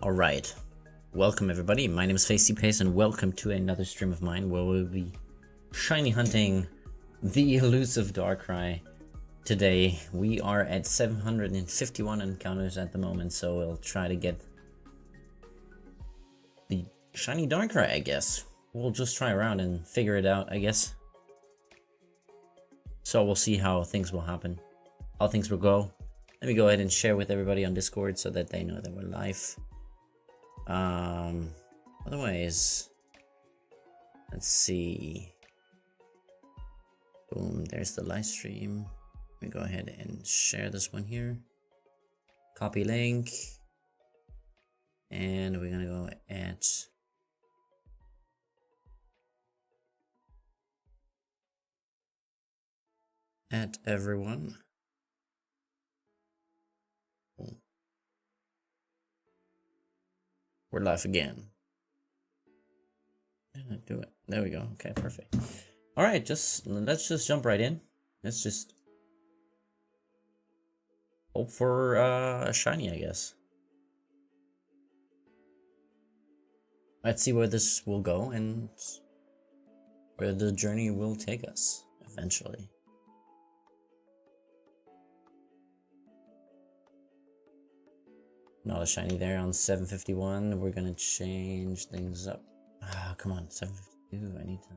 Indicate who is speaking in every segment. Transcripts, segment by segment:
Speaker 1: Alright, welcome everybody, my name is Facey and welcome to another stream of mine where we'll be shiny hunting the elusive Darkrai. Today we are at 751 encounters at the moment, so we'll try to get the shiny Darkrai, I guess. We'll just try around and figure it out, I guess. So we'll see how things will happen, how things will go. Let me go ahead and share with everybody on Discord so that they know that we're live. Otherwise, let's see. Boom, there's the live stream. Let me go ahead and share this one here. Copy link. And we're gonna go at everyone. Boom. We're live again. Do it. There we go. Okay, perfect. All right, let's just jump right in. Let's just hope for a shiny, I guess. Let's see where this will go and where the journey will take us eventually. Not a shiny there on 751. We're gonna change things up. Ah, come on, 752. I need to.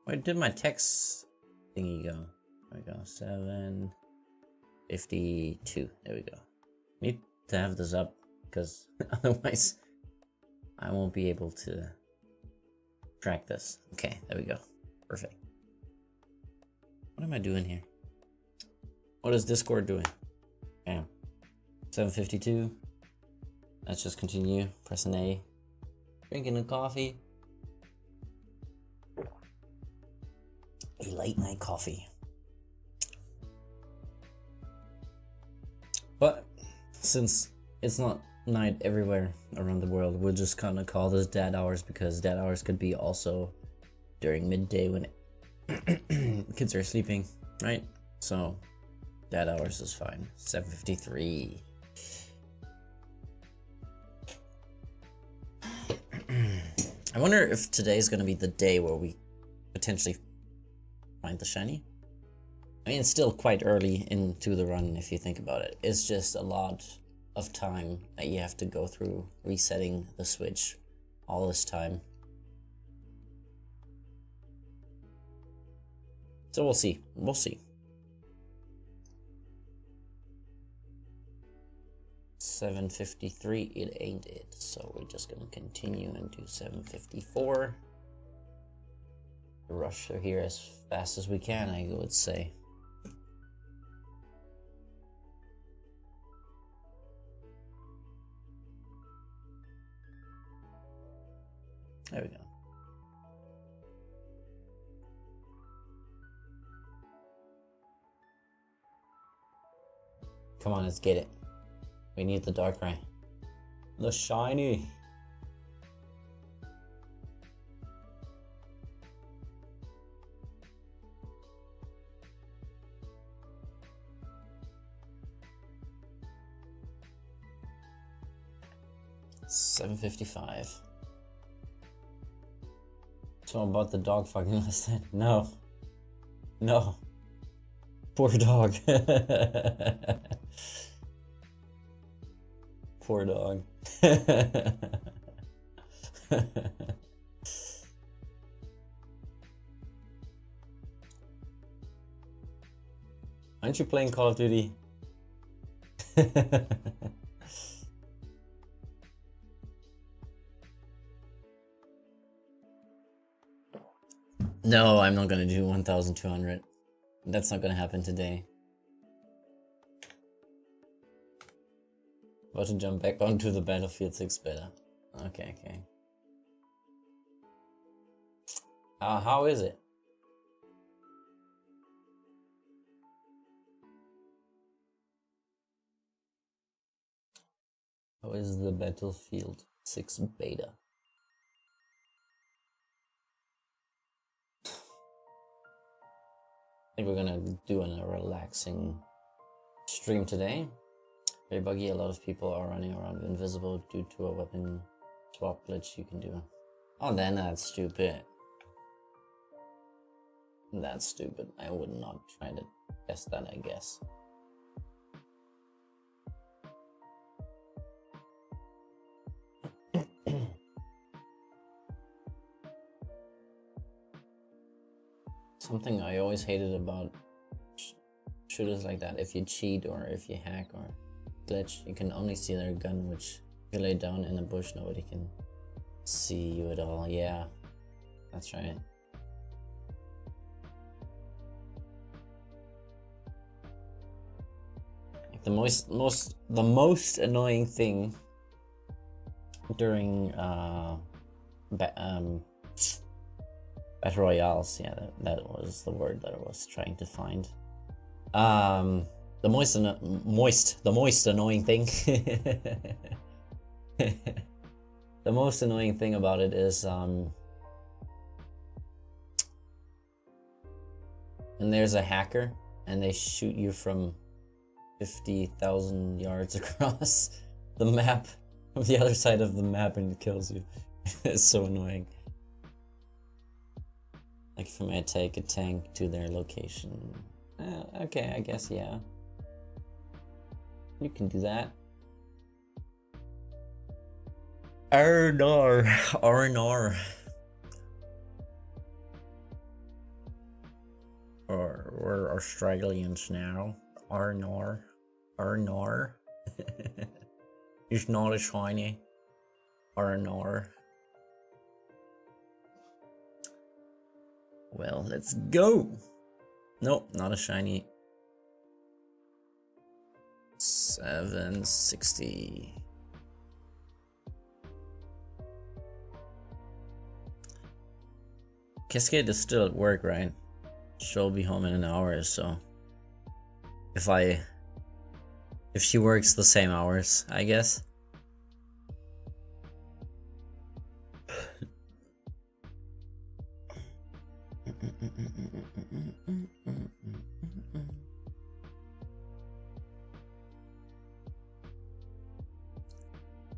Speaker 1: Where did my text thingy go? There we go. 752. There we go. Need to have this up because otherwise I won't be able to track this. Okay, there we go. Perfect. What am I doing here? What is Discord doing? Bam. 752. Let's just continue. Press an A. Drinking a coffee. A late night coffee. But since it's not night everywhere around the world, we'll just kind of call this dad hours because dad hours could be also during midday when kids are sleeping, right? So dad hours is fine. 7:53. I wonder if today is going to be the day where we potentially find the shiny. I mean, it's still quite early into the run if you think about it. It's just a lot of time that you have to go through resetting the switch all this time. So we'll see. We'll see. 7:53, it ain't it. So we're just gonna continue and do 7:54. Rush through here as fast as we can, I would say. There we go. Come on, let's get it. We need the Darkrai. The shiny. $7.55. So about the dog fucking last night. No. No. Poor dog. Poor dog. Aren't you playing Call of Duty? No, I'm not gonna do 1,200. That's not gonna happen today. About to jump back onto the Battlefield 6 beta. Okay. How is it? How is the Battlefield 6 beta? I think we're gonna do a relaxing stream today. Very buggy. A lot of people are running around invisible due to a weapon swap glitch you can do. Oh, then that's stupid. That's stupid. I would not try to test that, I guess. Something I always hated about shooters like that, if you cheat or if you hack or glitch, you can only see their gun, which if you lay down in a bush, nobody can see you at all. Yeah, that's right. Like the most annoying thing during battle royales, yeah, that was the word that I was trying to find. The most annoying thing. The most annoying thing about it is and there's a hacker and they shoot you from 50,000 yards across the map, from the other side of the map, and it kills you. It's so annoying. Like if I may take a tank to their location. Okay, I guess, yeah. You can do that. R&R. We're Australians now. R&R. It's not a shiny. R&R. Well, let's go. Nope, not a shiny. 760. Cascade is still at work, right? She'll be home in an hour or so. If she works the same hours, I guess.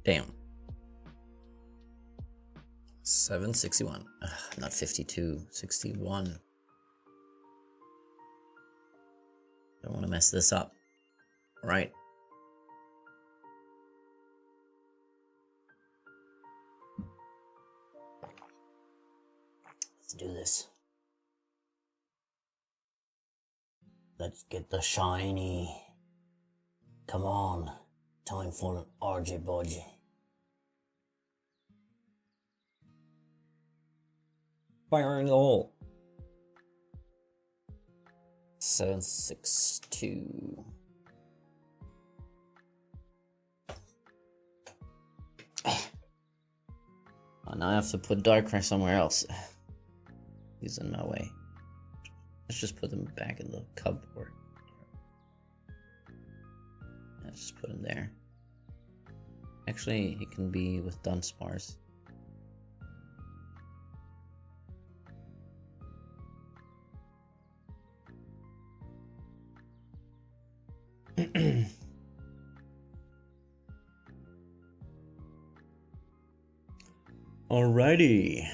Speaker 1: Damn. 761. Not 52, 61. Don't want to mess this up. Right. Let's do this. Let's get the shiny. Come on. Time for an RJ Bodgy. Fire in the hole. 762. Oh, now I have to put Darkrai somewhere else. He's in my way. Let's just put him back in the cupboard. Let's just put him there. Actually, he can be with Dunsparce. Alrighty.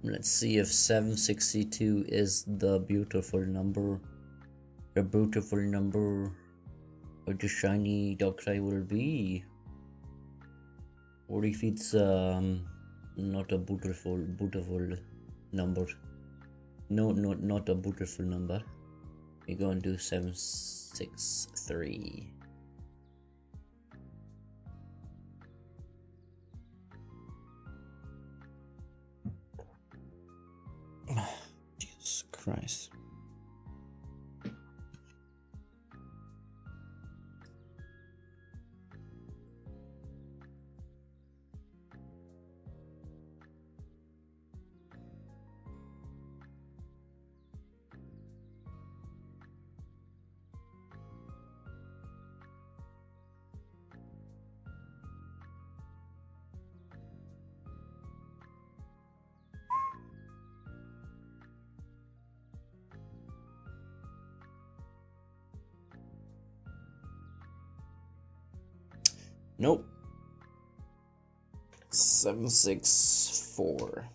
Speaker 1: Let's see if 762 is the beautiful number. The beautiful number of the shiny Darkrai will be. Or if it's not a beautiful number. No, not a beautiful number. We're going to do 763. Jesus Christ. Nope. 764.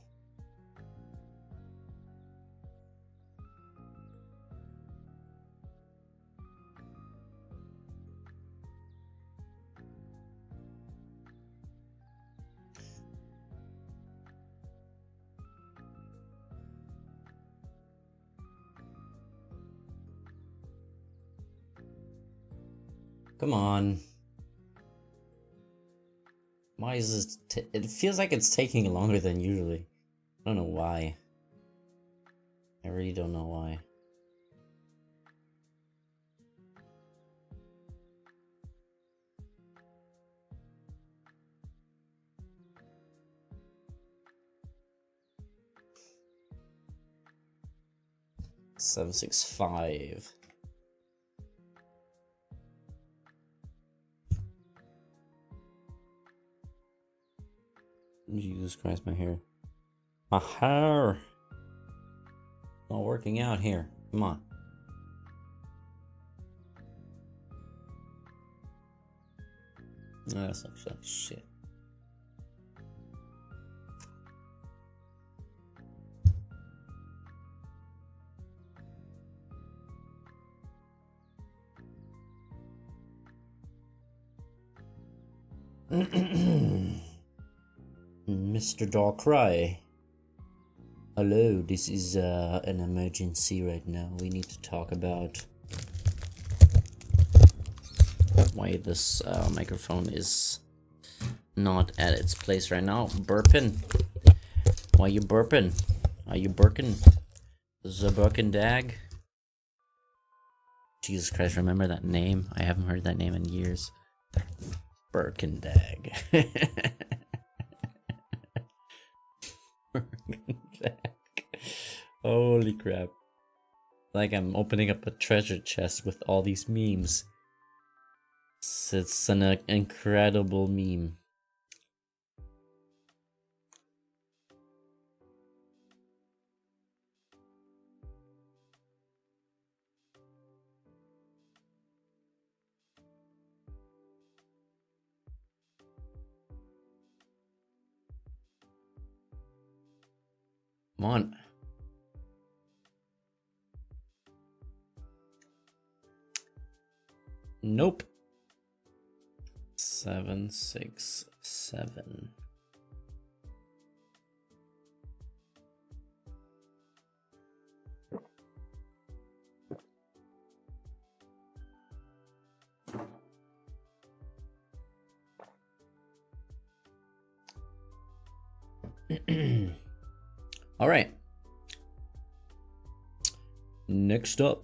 Speaker 1: Come on. Why is this? It feels like it's taking longer than usually. I don't know why. I really don't know why. $765. Jesus Christ, my hair. My hair! Not working out here. Come on. That's like shit. Mr. Darkrai. Hello, this is an emergency right now. We need to talk about why this microphone is not at its place right now. Burping. Why you burping? Are you burping? Zaburkendag? Jesus Christ, remember that name? I haven't heard that name in years. Burkendag. Holy crap. Like I'm opening up a treasure chest with all these memes. It's an incredible meme. Come on. Nope. 767. All right. Next up.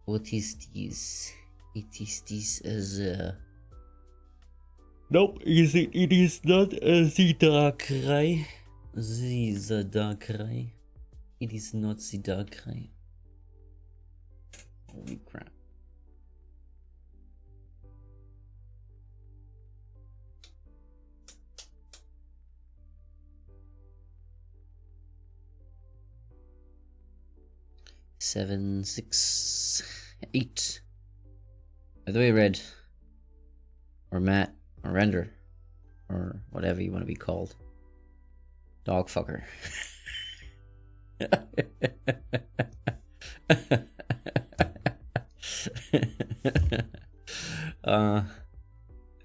Speaker 1: What is this? It is this as a... Nope, it is not the Darkrai. The Darkrai. It is not the Darkrai. Holy crap. Seven, 6, 8. By the way, Red, or Matt, or Render, or whatever you want to be called. Dog fucker.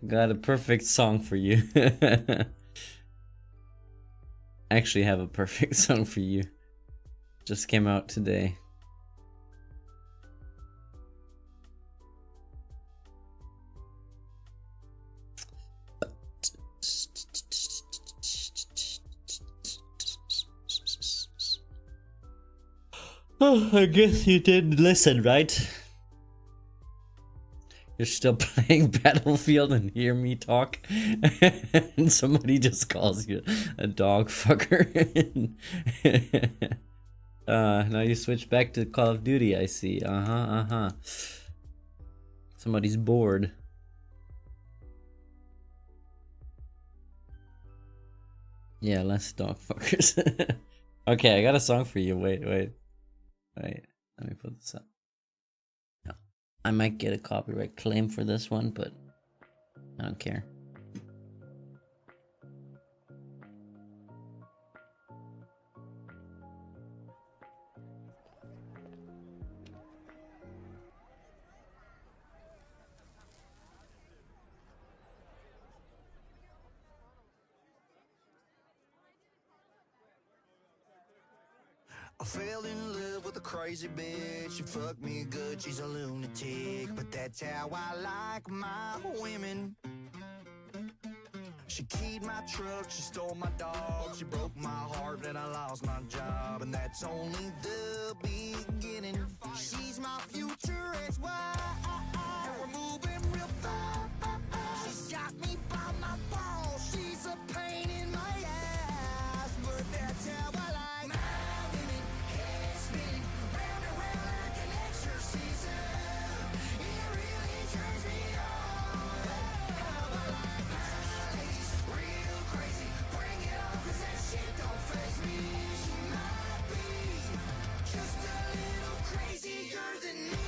Speaker 1: Got a perfect song for you. Actually have a perfect song for you. Just came out today. Oh, I guess you didn't listen, right? You're still playing Battlefield and hear me talk, and somebody just calls you a dog fucker. Now you switch back to Call of Duty, I see. Somebody's bored. Yeah, less dog fuckers. Okay, I got a song for you. Wait. Let me put this up. I might get a copyright claim for this one, but I don't care.
Speaker 2: I fell in love with a crazy bitch. She fucked me good, she's a lunatic. But that's how I like my women. She keyed my truck, she stole my dog. She broke my heart, then I lost my job. And that's only the beginning. She's my future ex-wife. We're moving real fast. She's got me by my balls. She's a pain in my ass. But that's how I like my women. Head spinning round and round like an exorcism. It really turns me on. How I like my ladies real crazy. Bring it on, 'cause that shit don't faze me. She might be just a little crazier than me.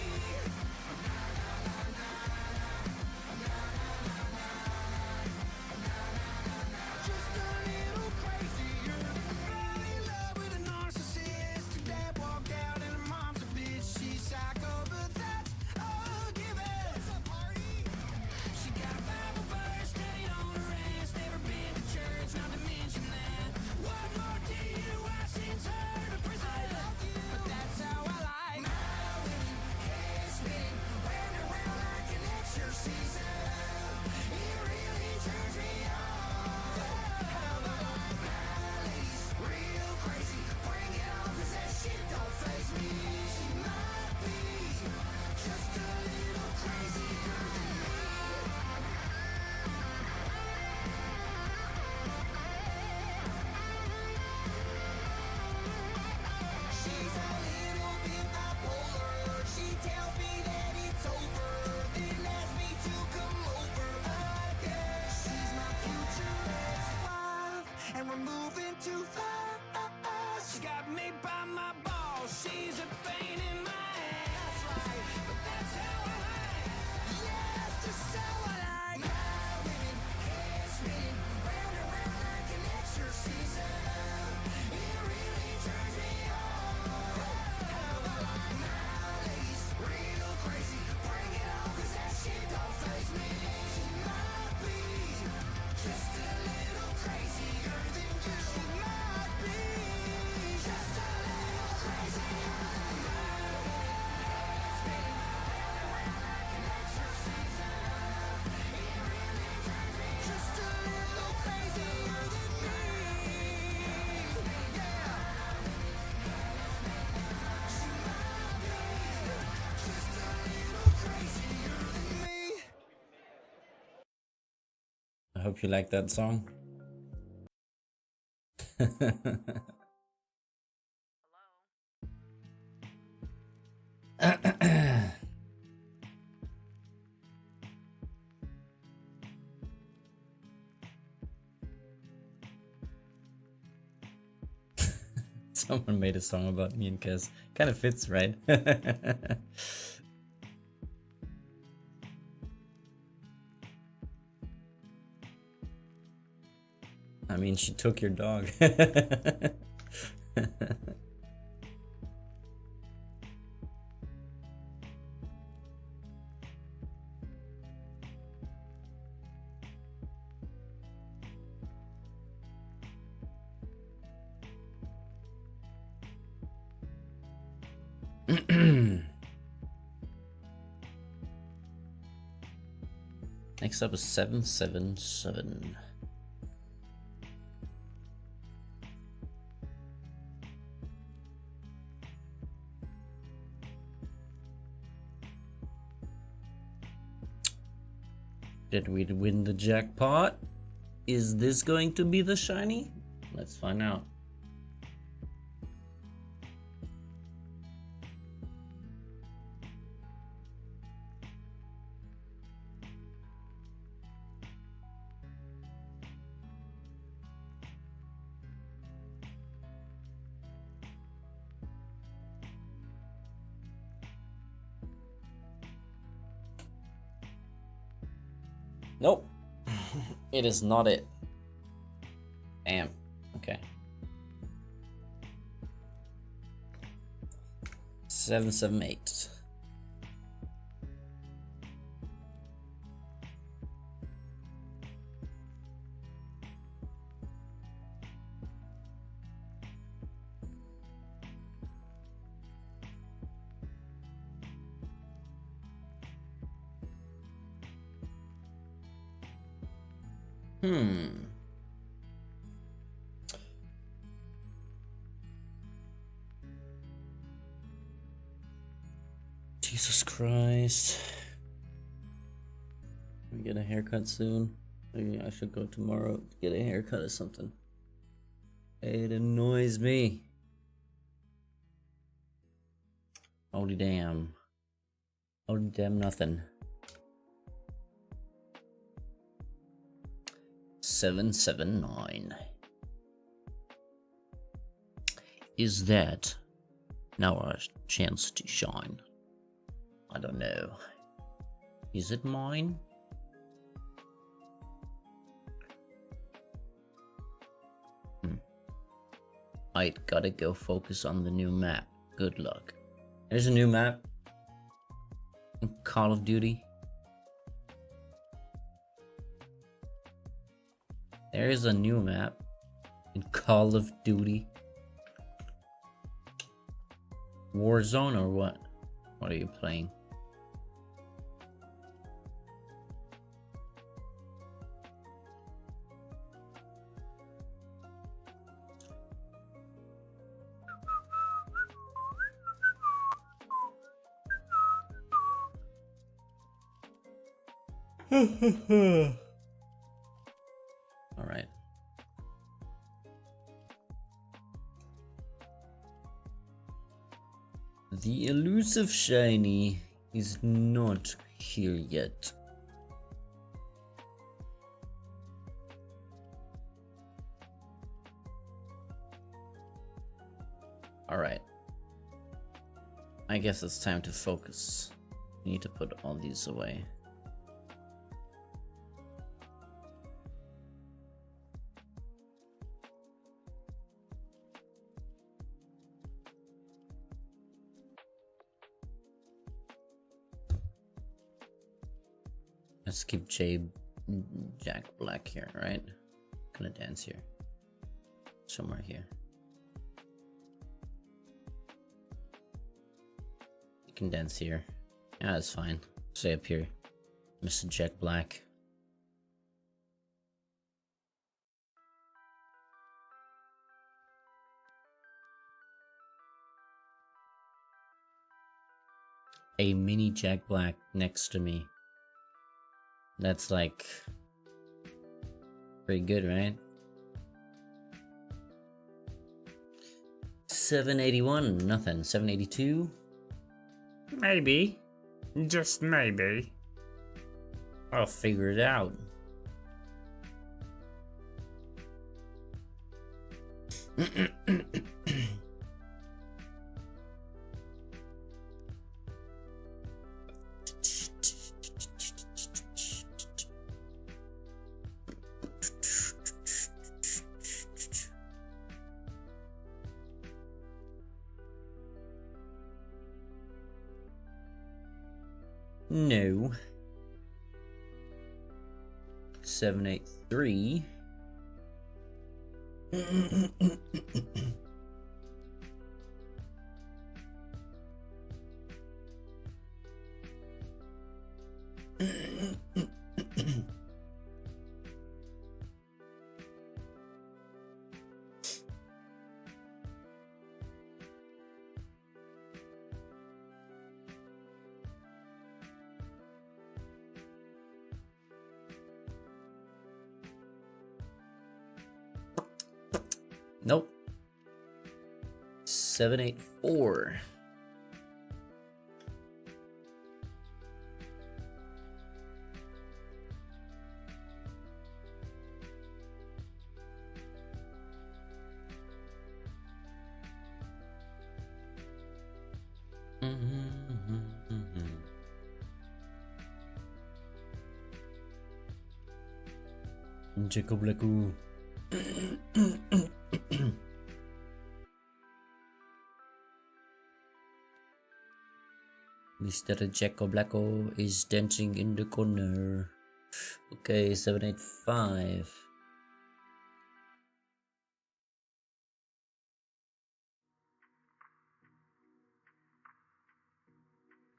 Speaker 2: Just a little crazier. Fell in love with a narcissist. Her dad walked out and her mom's a bitch. She's psycho, but that's a given. It's a party. She got a Bible verse studied on her ass. Never been to church, not to mention that. One more DUI sends her to prison. But that's how I like my women. Head spinning round and round like an exorcism. It really turns me on. How I like my ladies real crazy. Bring it on, 'cause that shit don't faze me. She might be just a little crazier than me. She's a little bit bipolar. She tells me that it's over, then asks me to come over again. She's my future ex-wife, and we're moving too fast. She got me by my balls. She's a pain in my ass. That's right, but that's how I like. Yeah, that's just how I like my women. Head spinning round and round like an exorcism. It really turns me on. How I like my ladies real crazy. Bring it on, 'cause that shit don't faze me. She might be just a little crazier than you. She might be just a little crazier than you. Spinning round and round like an exorcism. It really turns me on. Just a little crazier than me. Yeah. She might be just a little crazier than me.
Speaker 1: I hope you like that song. Someone made a song about me and Kez. Kind of fits, right? I mean, she took your dog. Next up is 777. Did we win the jackpot? Is this going to be the shiny? Let's find out. Nope. It is not it. Damn. Okay. 778. Jesus Christ. I get a haircut soon. Maybe I should go tomorrow to get a haircut or something. It annoys me. Holy damn. Holy damn nothing. 779. Is that now our chance to shine? I don't know. Is it mine? I gotta go focus on the new map. Good luck. There's a new map in Call of Duty. There is a new map in Call of Duty. Warzone or what? What are you playing? All right. The elusive shiny is not here yet. All right. I guess it's time to focus. We need to put all these away. Let's keep Jack Black here, right? Gonna dance here. Somewhere here. You can dance here. Yeah, that's fine. Stay up here. Mr. Jack Black. A mini Jack Black next to me. That's like pretty good, right? 781, nothing. 782? Maybe. Just maybe. I'll figure it out. No. 783. Nope. 784. Jacob Blacko. Mr. Jacob Blacko is dancing in the corner. Okay, 785.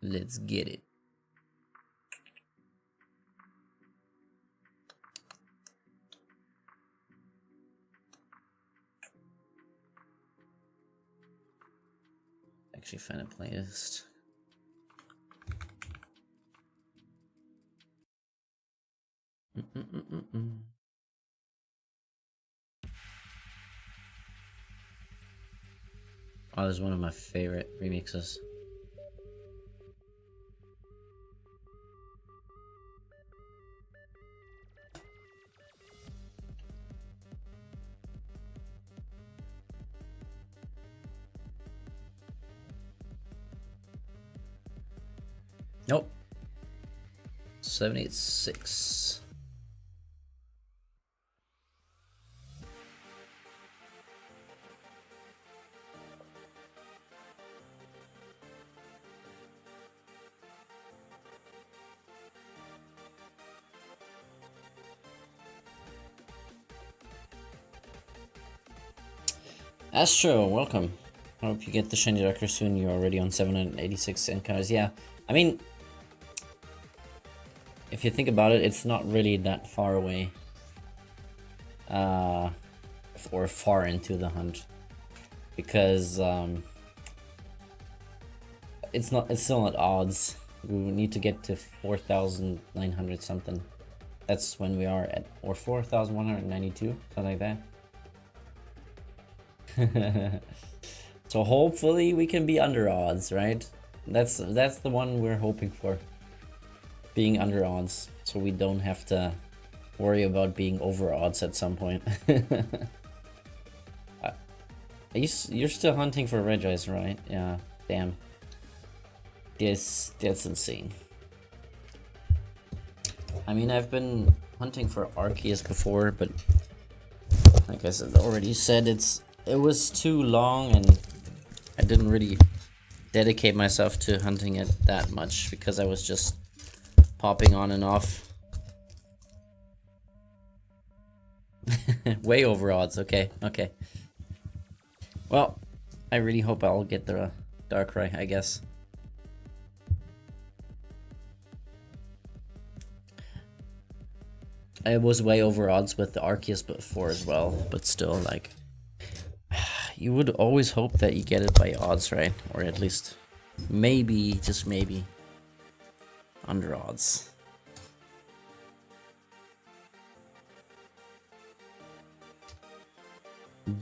Speaker 1: Let's get it. Actually find a playlist. Oh, this is one of my favorite remixes. Nope. 786. Astro, welcome. I hope you get the shiny Darkrai soon. You're already on 786 encounters. Yeah, I mean, if you think about it, it's not really that far away. Or far into the hunt. Because, it's still not odds. We need to get to 4,900 something. That's when we are at, or 4,192, something like that. So hopefully we can be under odds, right? That's the one we're hoping for. Being under odds, so we don't have to worry about being over odds at some point. You're still hunting for Regice, right? Yeah, damn. That's insane. I mean, I've been hunting for Arceus before, but like I already said, it was too long and I didn't really dedicate myself to hunting it that much because I was just popping on and off. Way over odds. Okay. Well, I really hope I'll get the Darkrai, I guess. I was way over odds with the Arceus before as well, but still, like, you would always hope that you get it by odds, right? Or at least, maybe, just maybe, under odds.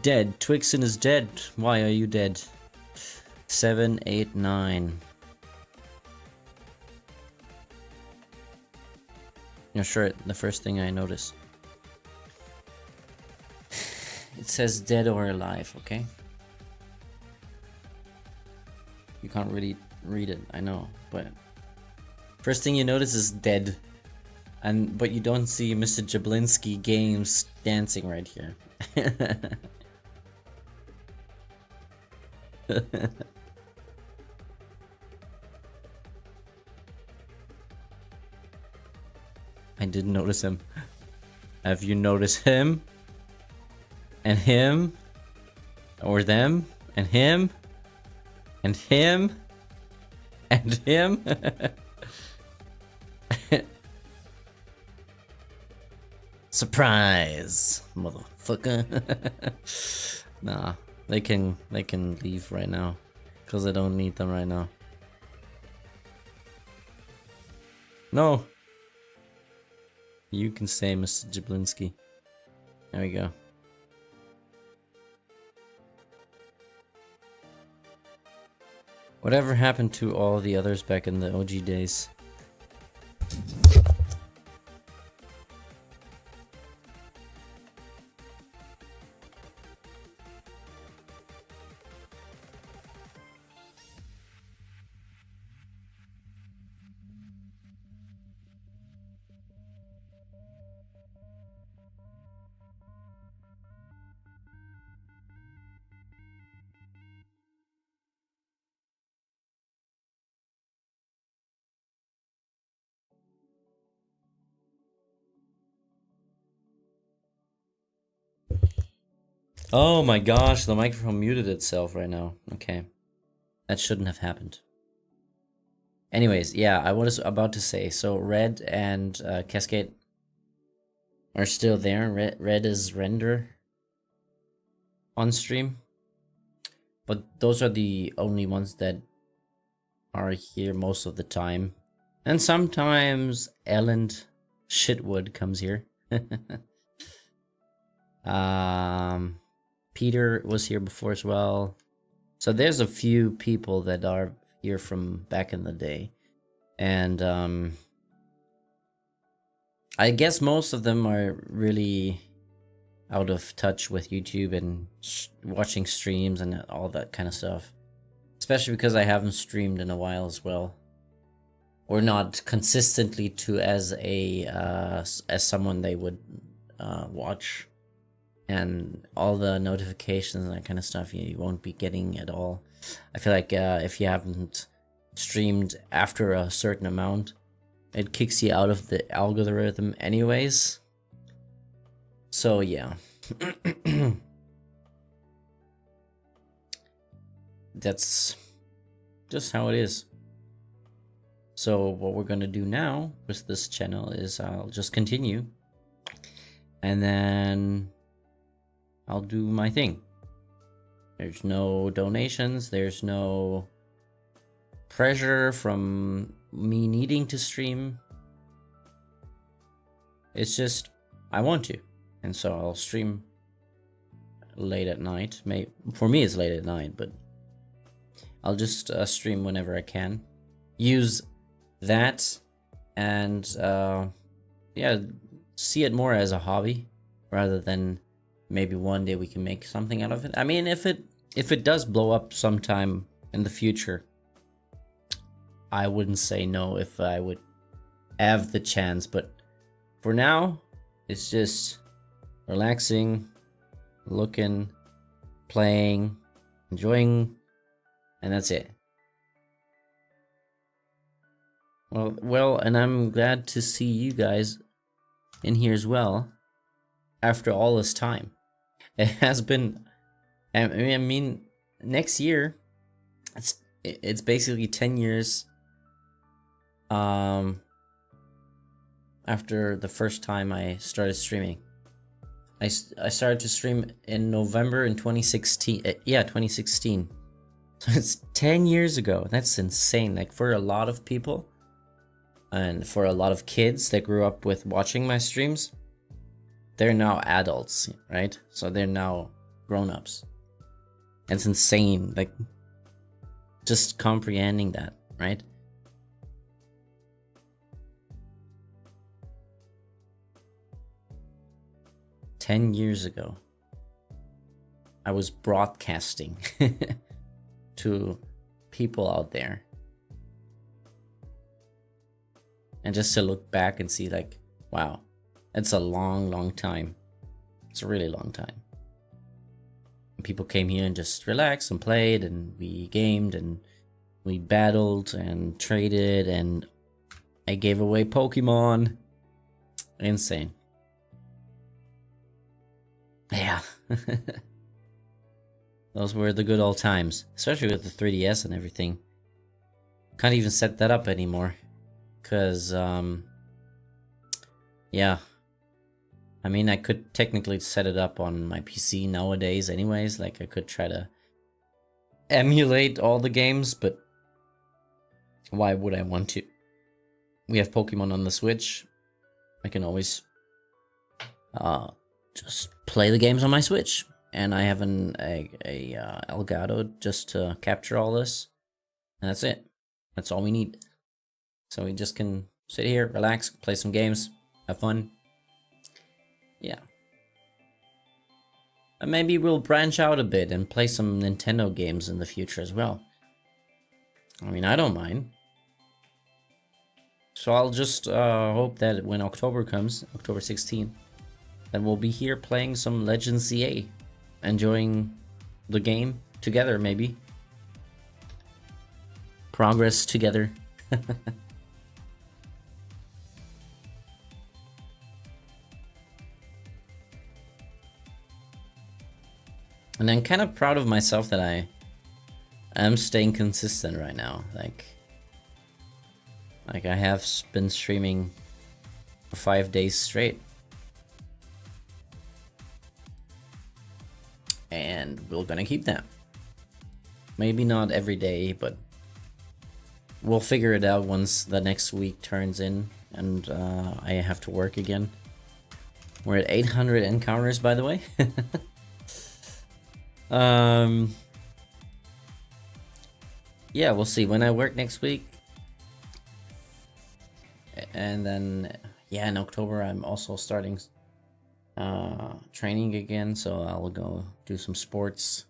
Speaker 1: Dead. Twixen is dead. Why are you dead? 789. Your shirt, the first thing I notice. It says dead or alive, okay? You can't really read it, I know, but first thing you notice is dead. But you don't see Mr. Jablinski Games dancing right here. I didn't notice him. Have you noticed him? And him? Or them? And him? And him? And him? Surprise, motherfucker. Nah, they can leave right now, cause I don't need them right now. No. You can stay, Mr. Jablinski. There we go. Whatever happened to all the others back in the OG days? Oh my gosh, the microphone muted itself right now. Okay. That shouldn't have happened. Anyways, yeah, I was about to say, so Red and Cascade are still there. Red is Render on stream. But those are the only ones that are here most of the time. And sometimes Elland Shitwood comes here. Peter was here before as well. So there's a few people that are here from back in the day. And I guess most of them are really out of touch with YouTube and watching streams and all that kind of stuff. Especially because I haven't streamed in a while as well. Or not consistently to as someone they would watch. And all the notifications and that kind of stuff you won't be getting at all. I feel like if you haven't streamed after a certain amount, it kicks you out of the algorithm anyways. So yeah. That's just how it is. So what we're gonna do now with this channel is I'll just continue. And then I'll do my thing. There's no donations, there's no pressure from me needing to stream. It's just I want to, and so I'll stream late at night. For me it's late at night, but I'll just stream whenever I can. Use that and yeah, see it more as a hobby rather than maybe one day we can make something out of it. I mean, if it does blow up sometime in the future, I wouldn't say no if I would have the chance, but for now, it's just relaxing, looking, playing, enjoying, and that's it. Well, and I'm glad to see you guys in here as well after all this time. It has been, I mean, next year, it's basically 10 years after the first time I started streaming. I started to stream in November in 2016. Yeah, 2016. So it's 10 years ago. That's insane. Like, for a lot of people and for a lot of kids that grew up with watching my streams, they're now adults, right? So they're now grown-ups. It's insane, like, just comprehending that, right? "10 years ago, I was broadcasting to people out there. And just to look back and see, like, wow, it's a long, long time. It's a really long time. And people came here and just relaxed and played, and we gamed, and we battled and traded, and I gave away Pokemon. Insane. Yeah. Those were the good old times, especially with the 3DS and everything. Can't even set that up anymore, because yeah, I mean, I could technically set it up on my PC nowadays anyways. Like, I could try to emulate all the games, but why would I want to? We have Pokemon on the Switch. I can always just play the games on my Switch, and I have an Elgato just to capture all this, and that's it. That's all we need. So we just can sit here, relax, play some games, have fun. Yeah. And maybe we'll branch out a bit and play some Nintendo games in the future as well. I mean, I don't mind. So I'll just hope that when October comes, October 16th, then we'll be here playing some Legends CA, enjoying the game together, maybe. Progress together. And I'm kind of proud of myself that I am staying consistent right now. Like I have been streaming for 5 days straight. And we're gonna keep that. Maybe not every day, but we'll figure it out once the next week turns in and I have to work again. We're at 800 encounters, by the way. Yeah, we'll see when I work next week. And then, yeah, in October I'm also starting training again, so I'll go do some sports.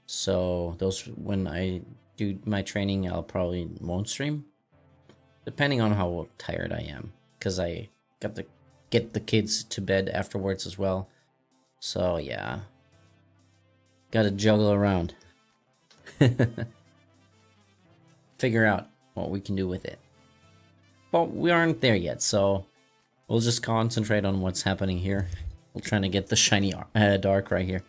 Speaker 1: So those, when I do my training, I'll probably won't stream, depending on how tired I am, because I got to get the kids to bed afterwards as well. So yeah, gotta juggle around. Figure out what we can do with it. But we aren't there yet, so we'll just concentrate on what's happening here. We're trying to get the shiny Darkrai here.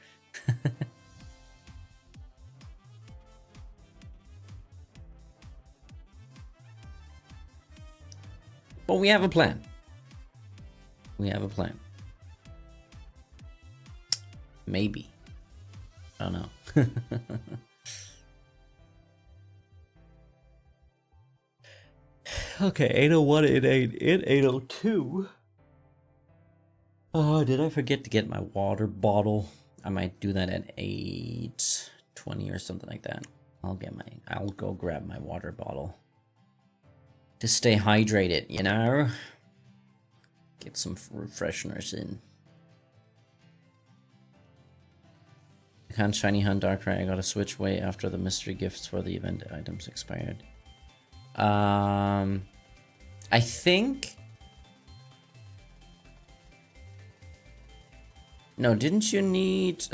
Speaker 1: But we have a plan. We have a plan. Maybe. I don't know. Okay, 801, 802. Oh, did I forget to get my water bottle? I might do that at 8:20 or something like that. I'll go grab my water bottle. To stay hydrated, you know? Get some refresheners in. I can't shiny hunt Darkrai. I gotta switch way after the mystery gifts for the event items expired. I think... No, didn't you need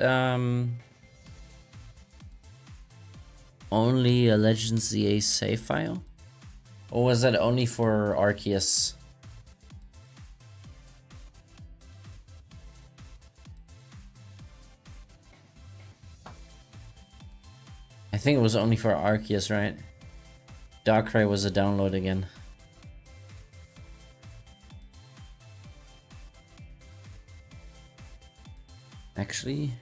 Speaker 1: only a Legends ZA save file? Or was that only for Arceus? I think it was only for Arceus, right? Darkrai was a download again. Actually...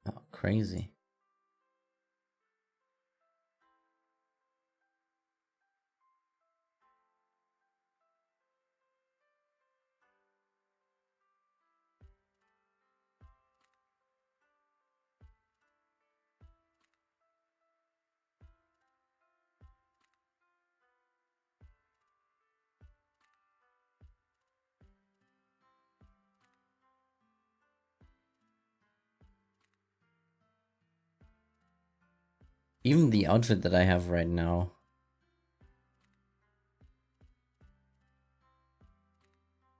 Speaker 1: Oh, crazy. Even the outfit that I have right now.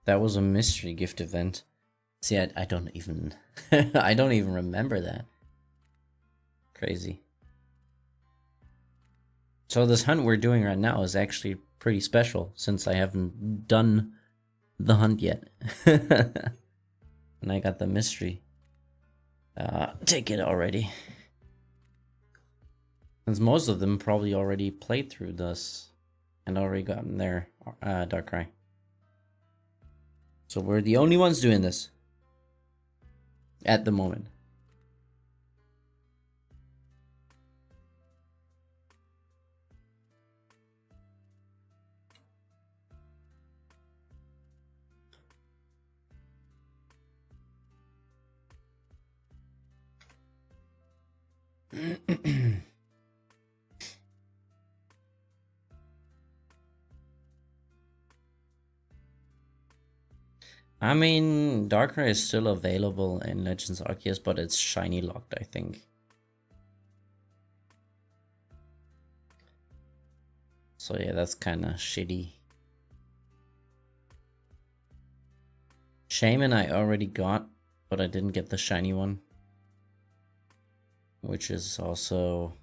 Speaker 1: That was a mystery gift event. See, I don't even... I don't even remember that. Crazy. So this hunt we're doing right now is actually pretty special, since I haven't done the hunt yet. And I got the mystery ticket already. Since most of them probably already played through this and already gotten their Darkrai. So we're the only ones doing this at the moment. I mean, Darkrai is still available in Legends Arceus, but it's shiny locked, I think. So yeah, that's kind of shitty. Shaman I already got, but I didn't get the shiny one. Which is also...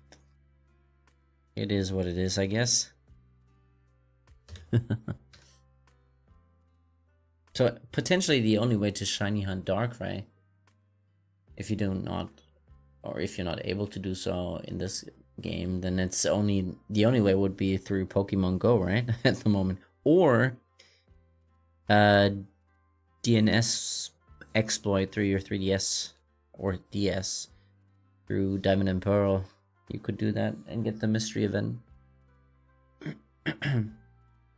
Speaker 1: It is what it is, I guess. So potentially the only way to shiny hunt Darkrai, if you do not, or if you're not able to do so in this game, then it's only the only way would be through Pokemon Go, right? At the moment, or DNS exploit through your 3DS or DS through Diamond and Pearl. You could do that and get the mystery event.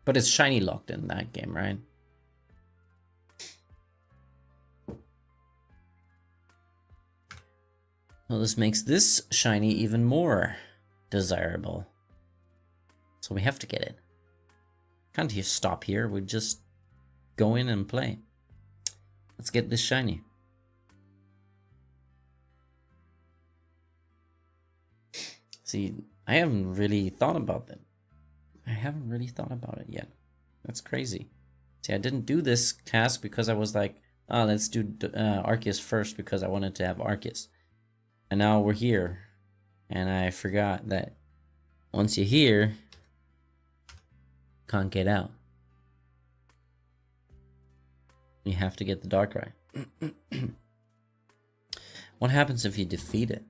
Speaker 1: But it's shiny locked in that game, right? Well, this makes this shiny even more desirable. So we have to get it. Can't just stop here, we just go in and play. Let's get this shiny. See, I haven't really thought about that. I haven't really thought about it yet. That's crazy. See, I didn't do this task because I was like, oh, let's do Arceus first because I wanted to have Arceus. And now we're here. And I forgot that once you're here, can't get out. You have to get the Darkrai. What happens if you defeat it?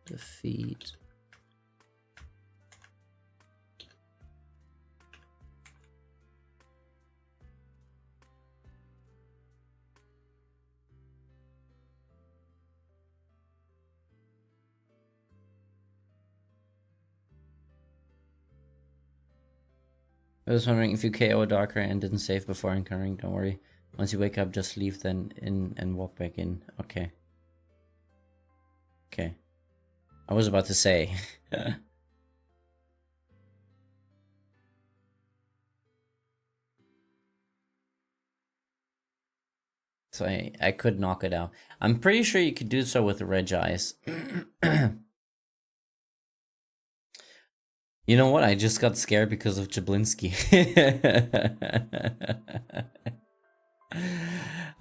Speaker 1: Defeat. I was wondering if you KO a Darkrai and didn't save before encountering, don't worry. Once you wake up, just leave then in and walk back in. Okay. Okay. I was about to say. So I could knock it out. I'm pretty sure you could do so with the Regis. You know what? I just got scared because of Jablinski.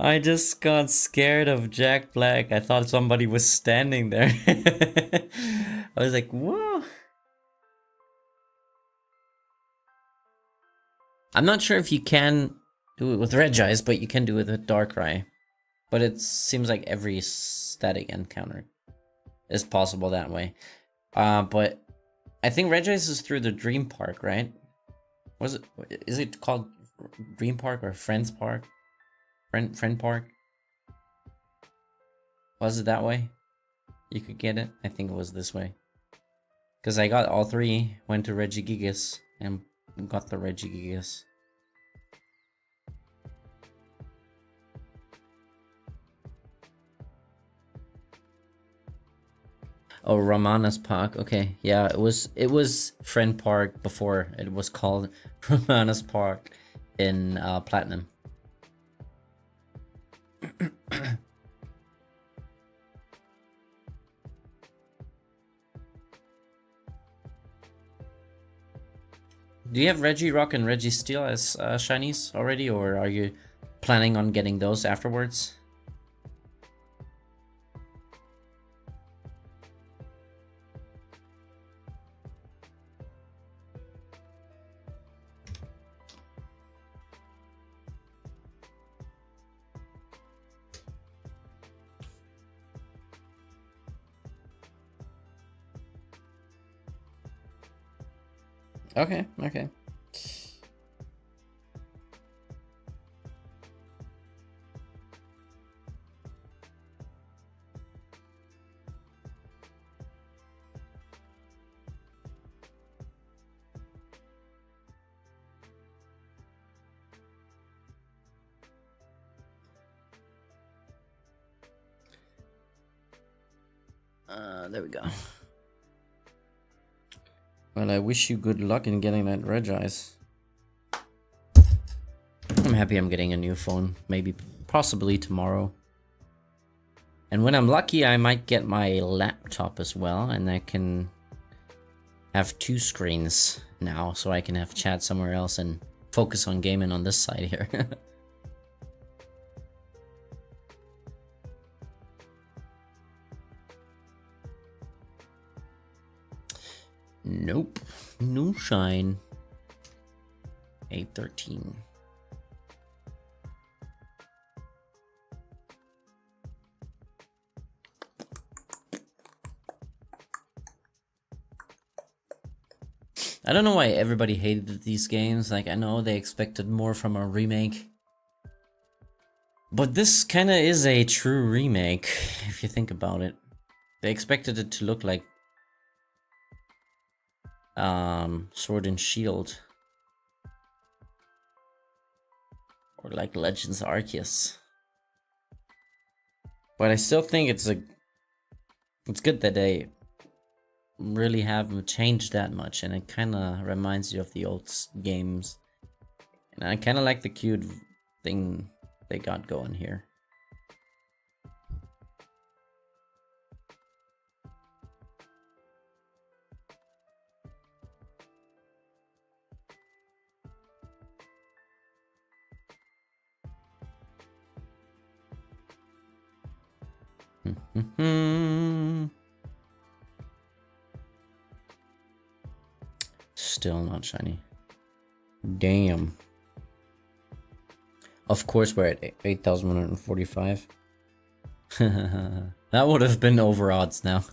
Speaker 1: I just got scared of Jack Black. I thought somebody was standing there. I was like, whoa. I'm not sure if you can do it with Regis, but you can do it with Darkrai. But it seems like every static encounter is possible that way. But I think Regis is through the Dream Park, right? Is it called Dream Park or Friends Park? Friend Park? Was it that way? You could get it? I think it was this way. Because I got all three, went to Regigigas, and got the Regigigas. Oh, Ramana's Park. Okay, yeah, it was Friend Park before it was called Ramana's Park in Platinum. Do you have Regirock and Registeel as shinies already, or are you planning on getting those afterwards? Okay, okay. There we go. Well, I wish you good luck in getting that Regice. I'm happy I'm getting a new phone. Maybe, possibly tomorrow. And when I'm lucky, I might get my laptop as well. And I can have 2 screens now. So I can have chat somewhere else and focus on gaming on this side here. Nope. No shine. 813. I don't know why everybody hated these games. Like, I know they expected more from a remake. But this kinda is a true remake, if you think about it. They expected it to look like Sword and Shield. Or like Legends Arceus. But I still think it's good that they really haven't changed that much, and it kind of reminds you of the old games. And I kind of like the cute thing they got going here. Still not shiny. Damn. Of course we're at 8,145. That would have been over odds now.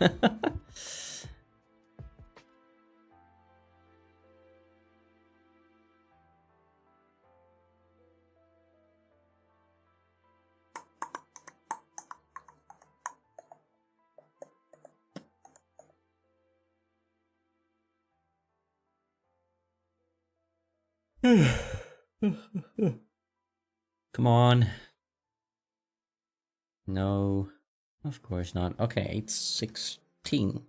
Speaker 1: Come on. No, of course not. Okay, 816.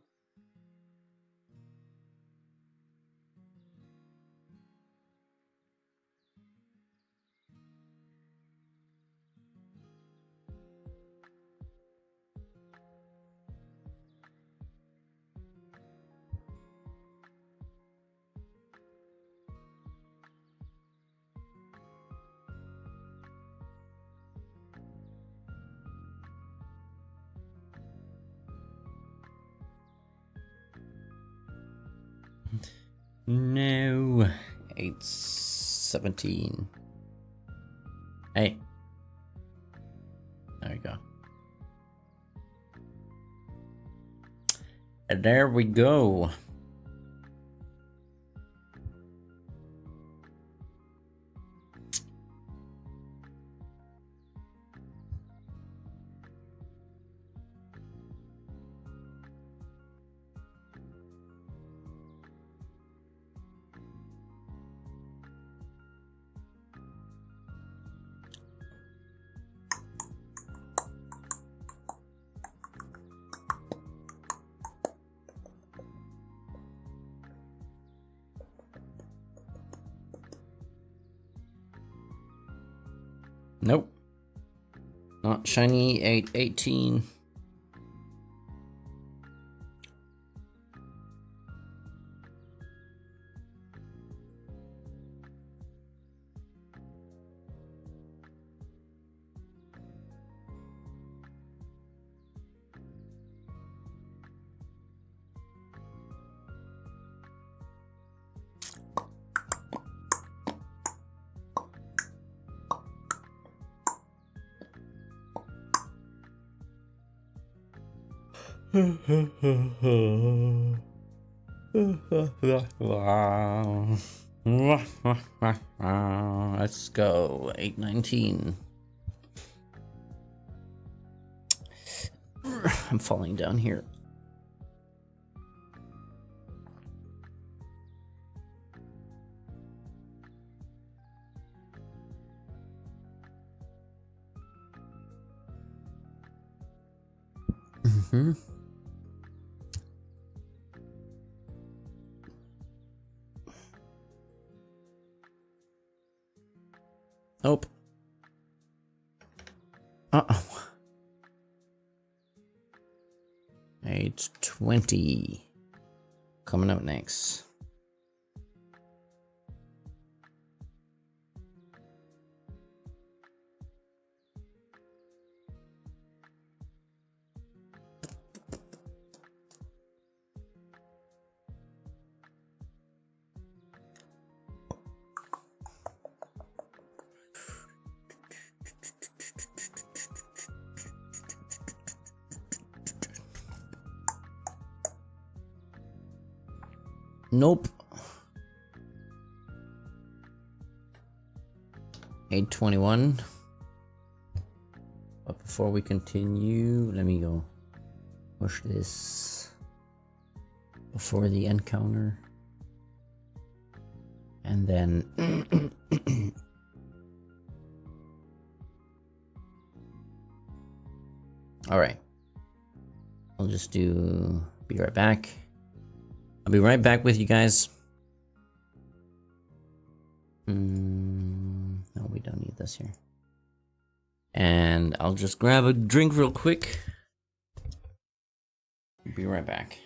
Speaker 1: No. 817. Hey. There we go. And there we go. Nope. Not shiny. 818. Let's go. 819. I'm falling down here. Nope. Uh-oh. Age 20. Coming up next. Nope. 821. But before we continue, let me go push this before the encounter. And then all right. I'll just do be right back. I'll be right back with you guys. No, we don't need this here. And I'll just grab a drink real quick. Be right back.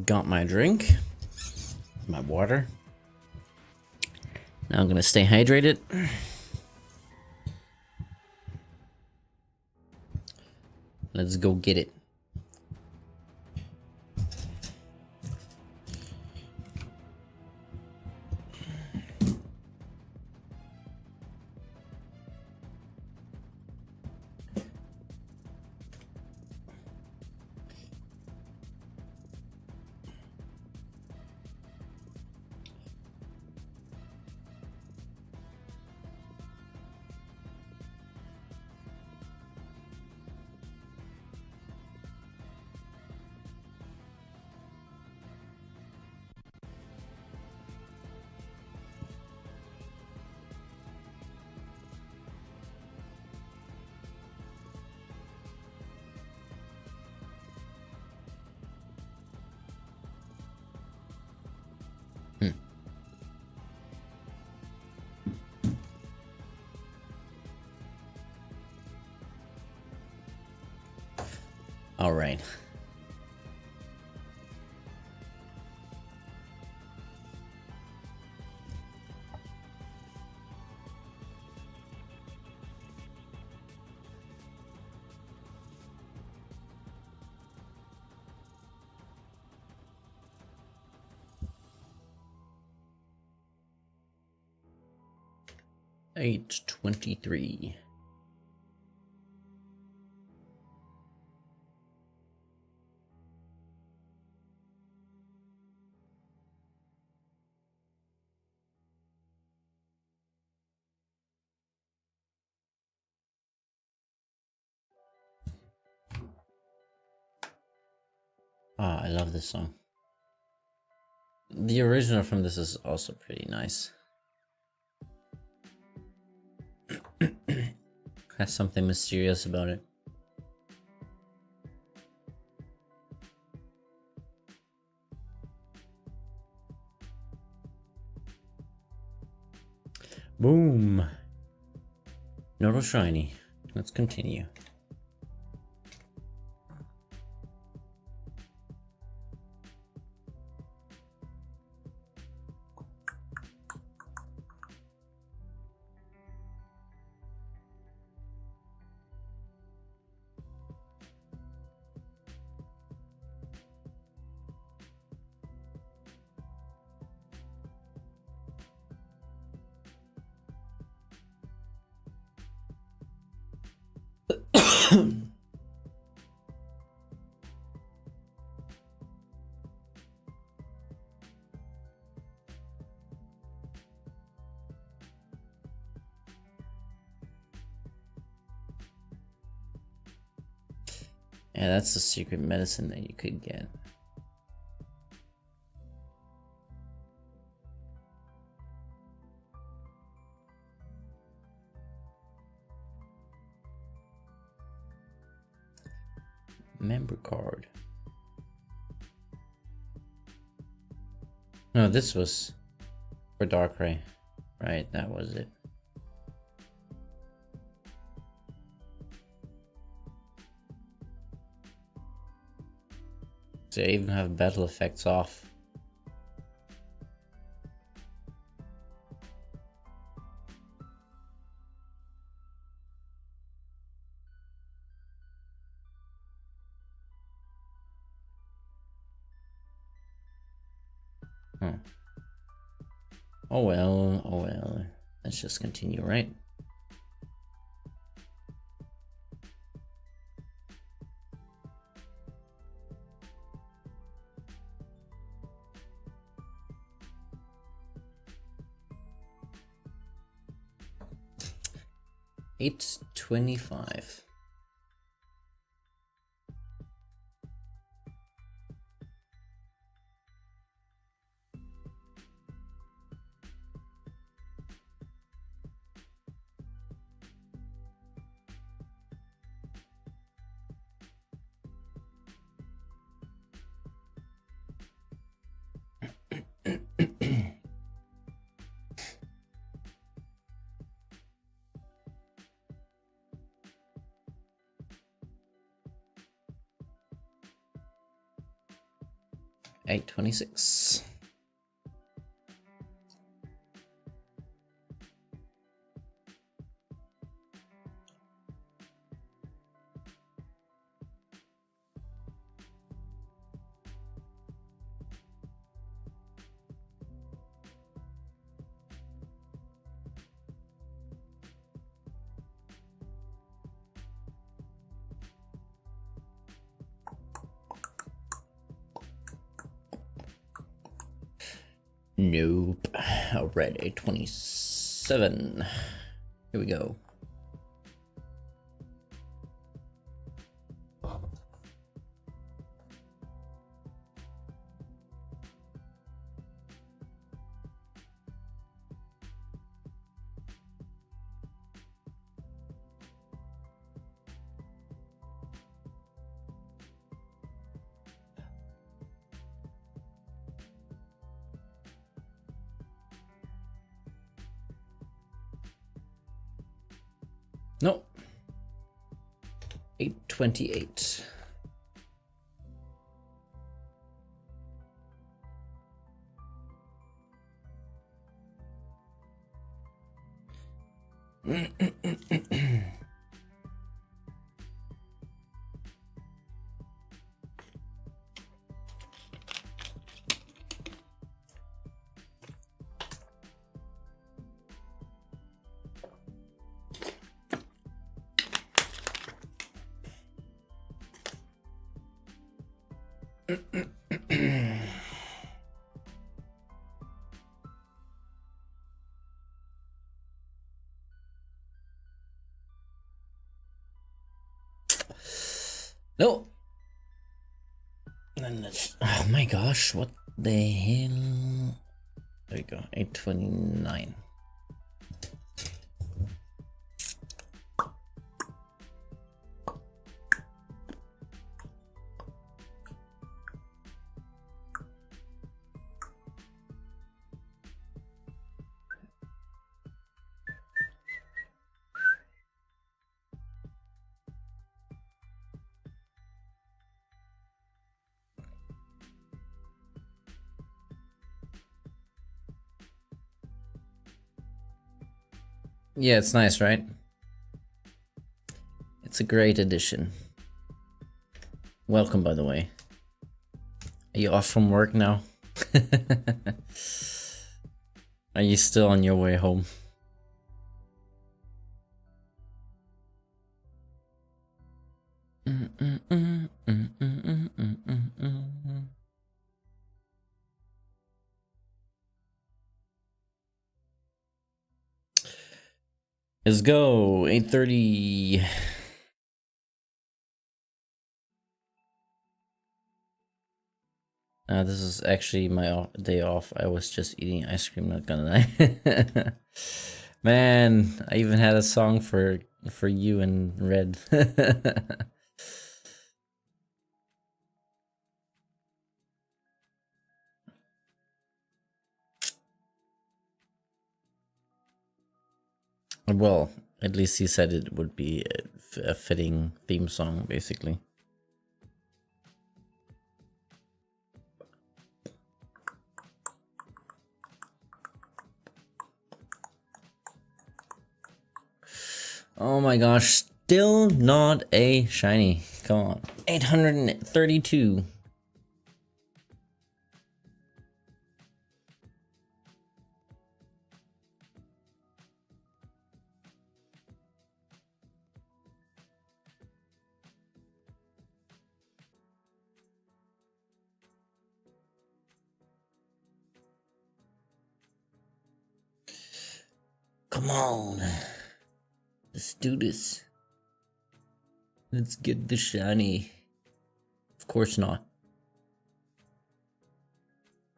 Speaker 1: Got my drink, my water. Now I'm gonna stay hydrated. Let's go get it. All right. Eight 23. Ah, I love this song. The original from this is also pretty nice. Has something mysterious about it. Boom. Not shiny. Let's continue. Yeah, that's the secret medicine that you could get. Member card. No, this was for Darkrai. Right, that was it. They even have battle effects off. Huh. Oh well, oh well. Let's just continue, right? It's 25. 826. Nope. Red 827. Here we go. No. 828. No. Then let's, oh my gosh, what the hell? There you go, 829. Yeah, it's nice, right? It's a great addition. Welcome, by the way. Are you off from work now? Are you still on your way home? Let's go. 8:30. This is actually my day off. I was just eating ice cream, not gonna lie. Man, I even had a song for you in red. Well, at least he said it would be a fitting theme song, basically. Oh my gosh, still not a shiny. Come on. 832. Come on. Let's do this. Let's get the shiny. Of course not.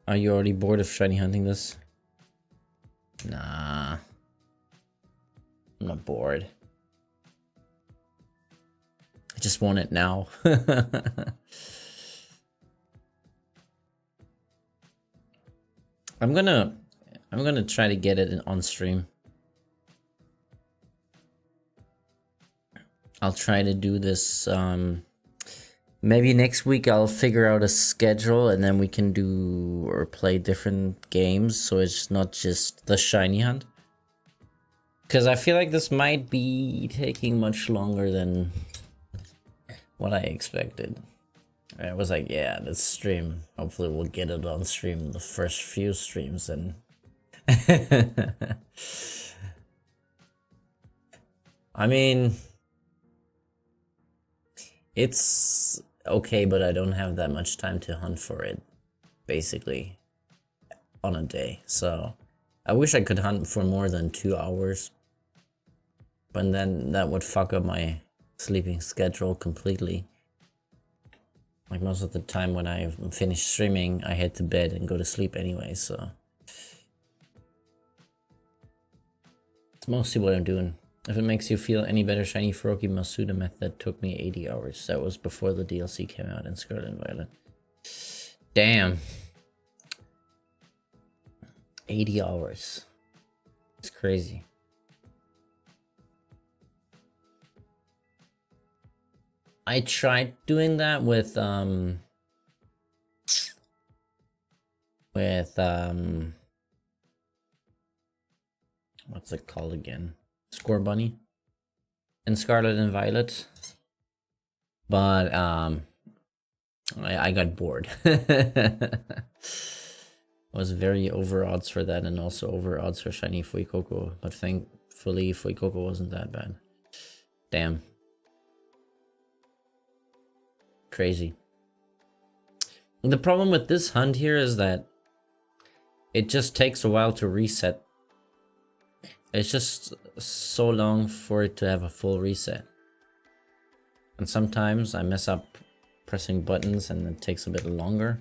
Speaker 1: Are you already bored of shiny hunting this? Nah. I'm not bored. I just want it now. I'm gonna try to get it on stream. I'll try to do this Maybe next week I'll figure out a schedule and then we can do or play different games so it's not just the shiny hunt. Because I feel like this might be taking much longer than what I expected. I was like, yeah, this stream, hopefully we'll get it on stream the first few streams and... I mean... It's okay, but I don't have that much time to hunt for it, basically, on a day. So I wish I could hunt for more than 2 hours, but then that would fuck up my sleeping schedule completely. Like most of the time when I finish streaming, I head to bed and go to sleep anyway, so it's mostly what I'm doing. If it makes you feel any better, Shiny Froakie Masuda method took me 80 hours. That was before the DLC came out in Scarlet and Violet. Damn. 80 hours. It's crazy. I tried doing that with what's it called again? Score Bunny in Scarlet and Violet, but I got bored. Was very over odds for that and also over odds for Shiny Fuecoco, but thankfully Fuecoco wasn't that bad. Damn. Crazy. The problem with this hunt here is that it just takes a while to reset. It's just so long for it to have a full reset. And sometimes I mess up pressing buttons and it takes a bit longer.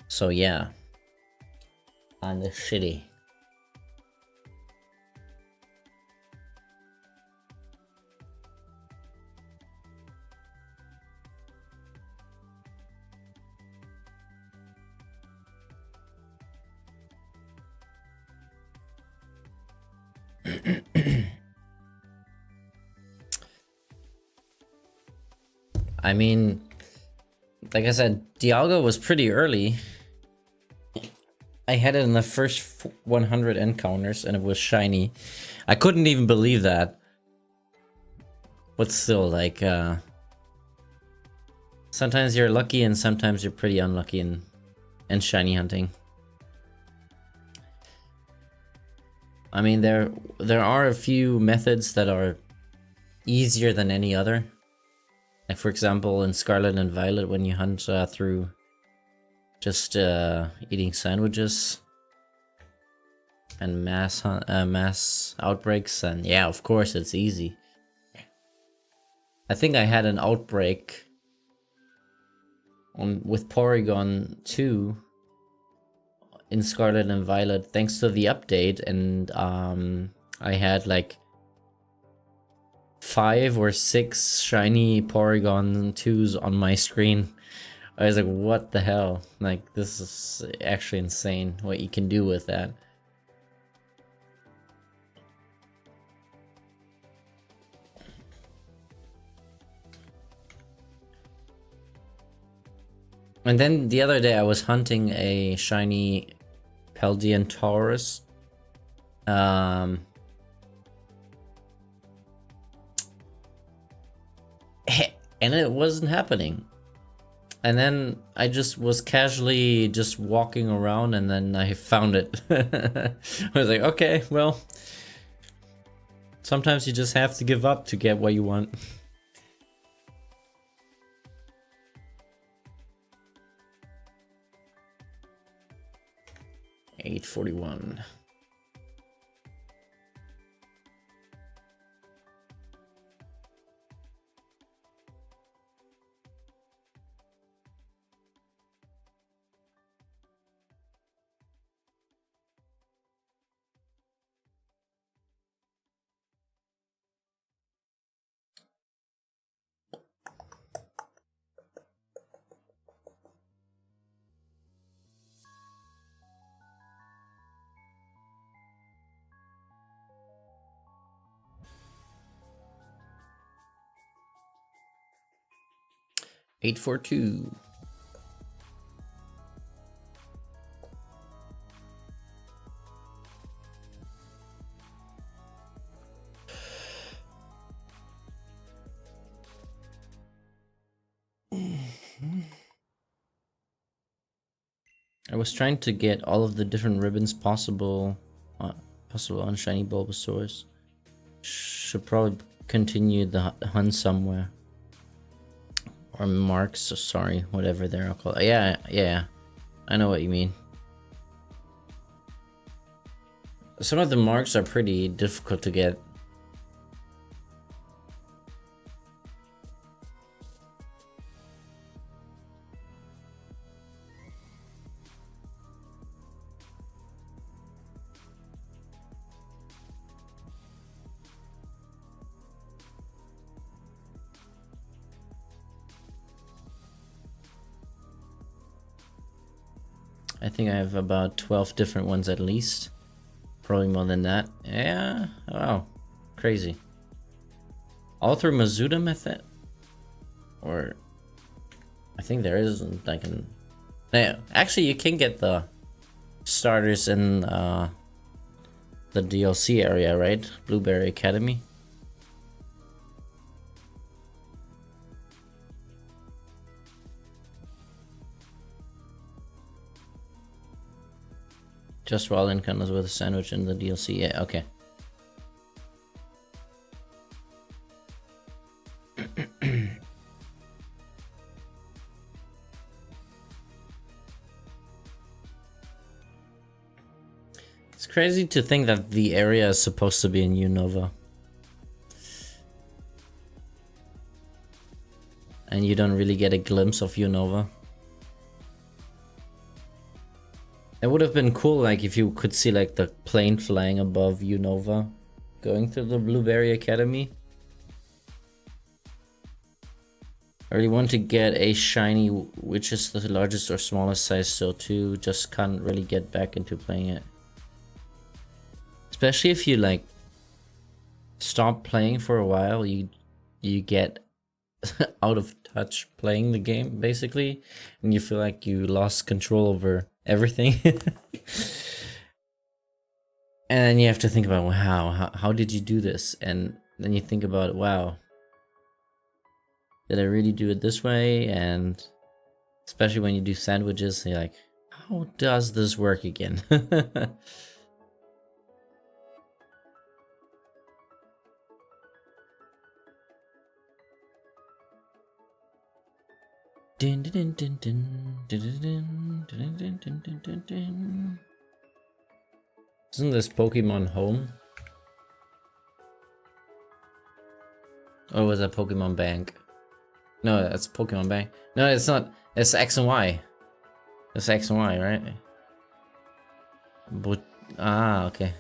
Speaker 1: So yeah, kinda shitty. I mean, like I said, Dialga was pretty early. I had it in the first 100 encounters and it was shiny. I couldn't even believe that. But still, like, sometimes you're lucky and sometimes you're pretty unlucky in shiny hunting. I mean, there are a few methods that are easier than any other. Like, for example, in Scarlet and Violet, when you hunt through just eating sandwiches and mass outbreaks, and yeah, of course, it's easy. I think I had an outbreak with Porygon 2 in Scarlet and Violet thanks to the update, and I had like 5 or 6 shiny Porygon 2s on my screen. I was like, what the hell? Like, this is actually insane what you can do with that. And then the other day I was hunting a shiny Paldean Taurus. And it wasn't happening. And then I just was casually just walking around and then I found it. I was like, okay, well, sometimes you just have to give up to get what you want. 841. 842. I was trying to get all of the different ribbons possible on shiny Bulbasaurs. Should probably continue the hunt somewhere. Or marks, so sorry, whatever they're called. Yeah, I know what you mean. Some of the marks are pretty difficult to get. I think I have about 12 different ones at least. Probably more than that. Yeah, wow, crazy. All through Mazuda method? Or I think there is like an... Yeah, actually you can get the starters in the DLC area, right? Blueberry Academy. Just raw encounters with a sandwich in the DLC. Yeah, okay. It's crazy to think that the area is supposed to be in Unova. And you don't really get a glimpse of Unova. It would have been cool, like, if you could see, like, the plane flying above Unova going through the Blueberry Academy. I really want to get a shiny, which is the largest or smallest size still too, just can't really get back into playing it. Especially if you, like, stop playing for a while, you get out of touch playing the game, basically, and you feel like you lost control over everything. And then you have to think about, wow, how did you do this? And then you think about, wow, did I really do it this way? And especially when you do sandwiches, you're like, how does this work again? Dun, dun, dun, dun, dun, dun, dun, dun, dun, dun, dun, dun, dun. Isn't this Pokemon Home? Or was that Pokemon Bank? No, that's Pokemon Bank. No, it's not. It's X and Y. It's X and Y, right? But okay.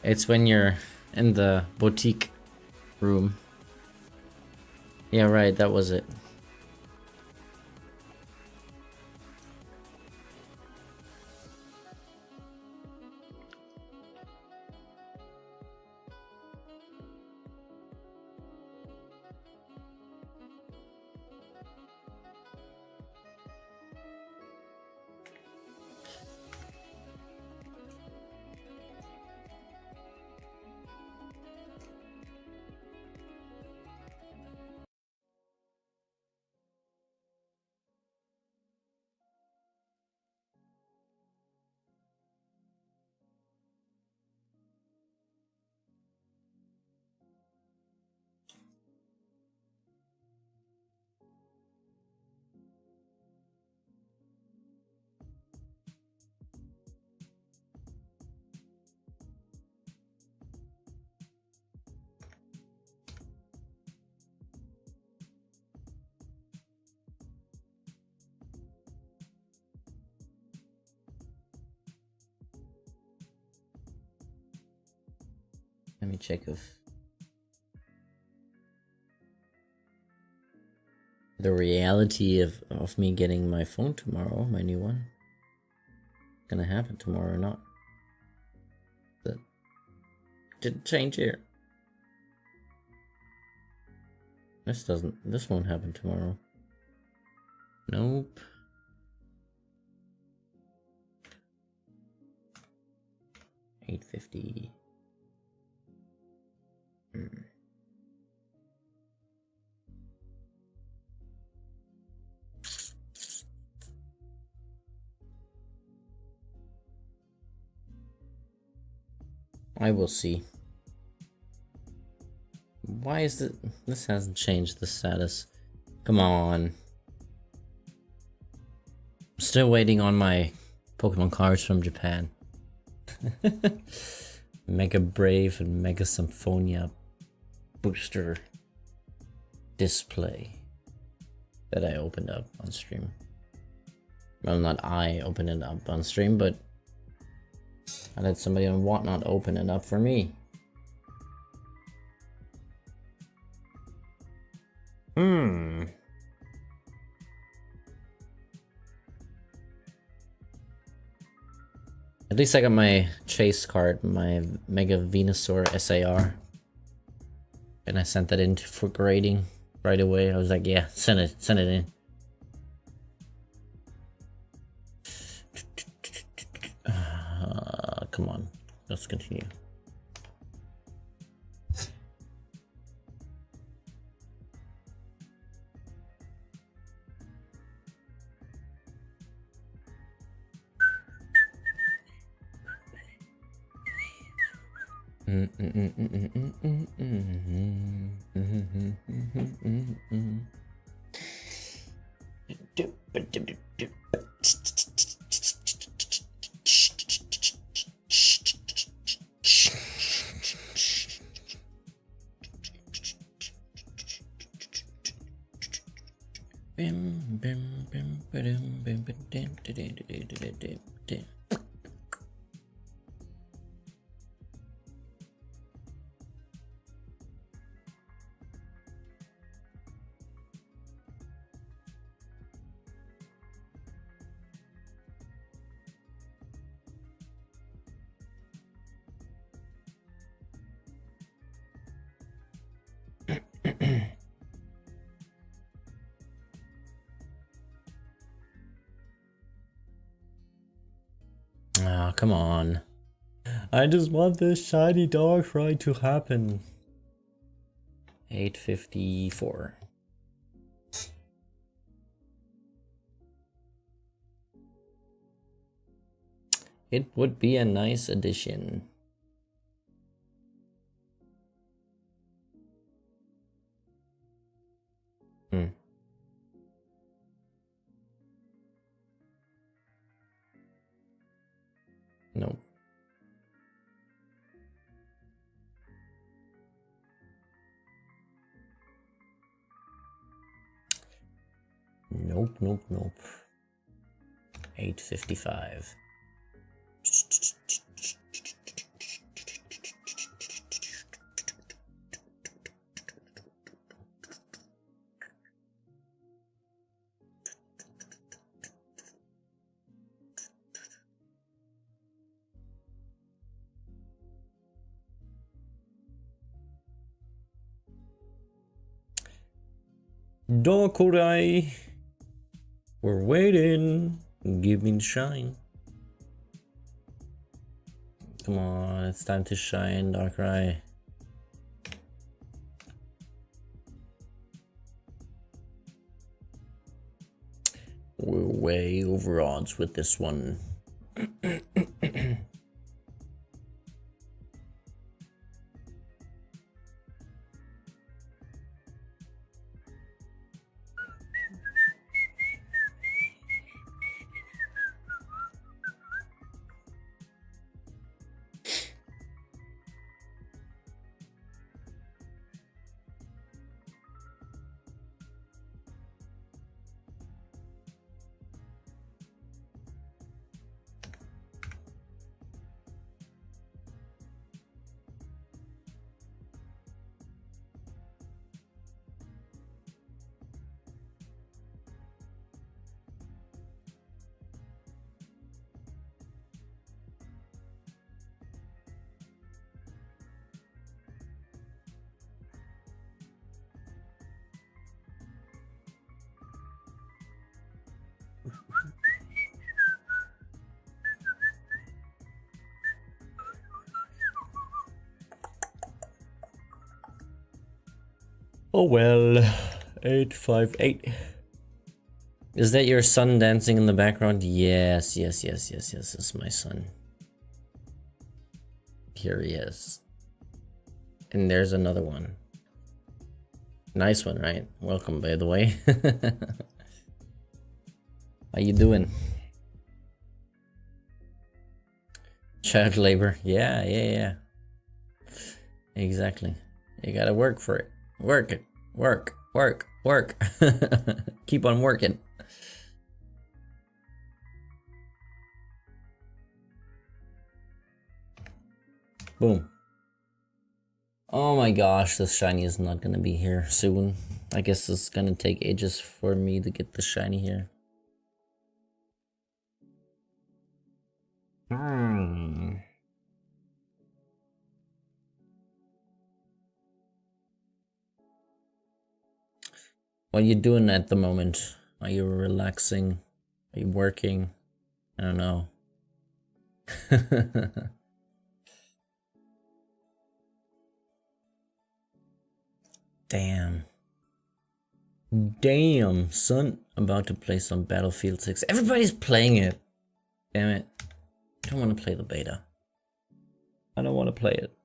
Speaker 1: It's when you're in the boutique room. Yeah, right, that was it. Let me check if the reality of me getting my phone tomorrow, my new one, gonna happen tomorrow or not. That didn't change here. This won't happen tomorrow. Nope. $8.50. I will see. Why is it? This hasn't changed the status. Come on. I'm still waiting on my Pokemon cards from Japan. Mega Brave and Mega Symphonia booster display that I opened up on stream. Well, not I opened it up on stream, but I let somebody on Whatnot open it up for me. At least I got my chase card, my Mega Venusaur SAR. And I sent that in for grading right away. I was like, yeah, send it in. Come on, let's continue. Ah, come on. I just want this shiny Darkrai to happen. 854. It would be a nice addition. No. Nope. 855. Darkrai, we're waiting. Give me the shine. Come on, it's time to shine, Darkrai. We're way over odds with this one. Oh well, 858. Is that your son dancing in the background? Yes, yes, yes, yes, yes, it's my son. Here he is. And there's another one. Nice one, right? Welcome, by the way. How you doing? Child labor. Yeah, yeah, yeah. Exactly. You gotta work for it. Work it. Work, work, work. Keep on working. Boom. Oh my gosh, this shiny is not gonna be here soon. I guess it's gonna take ages for me to get the shiny here. What are you doing at the moment? Are you relaxing? Are you working? I don't know. Damn. Damn, son. About to play some Battlefield 6. Everybody's playing it. Damn it. I don't want to play the beta. I don't want to play it.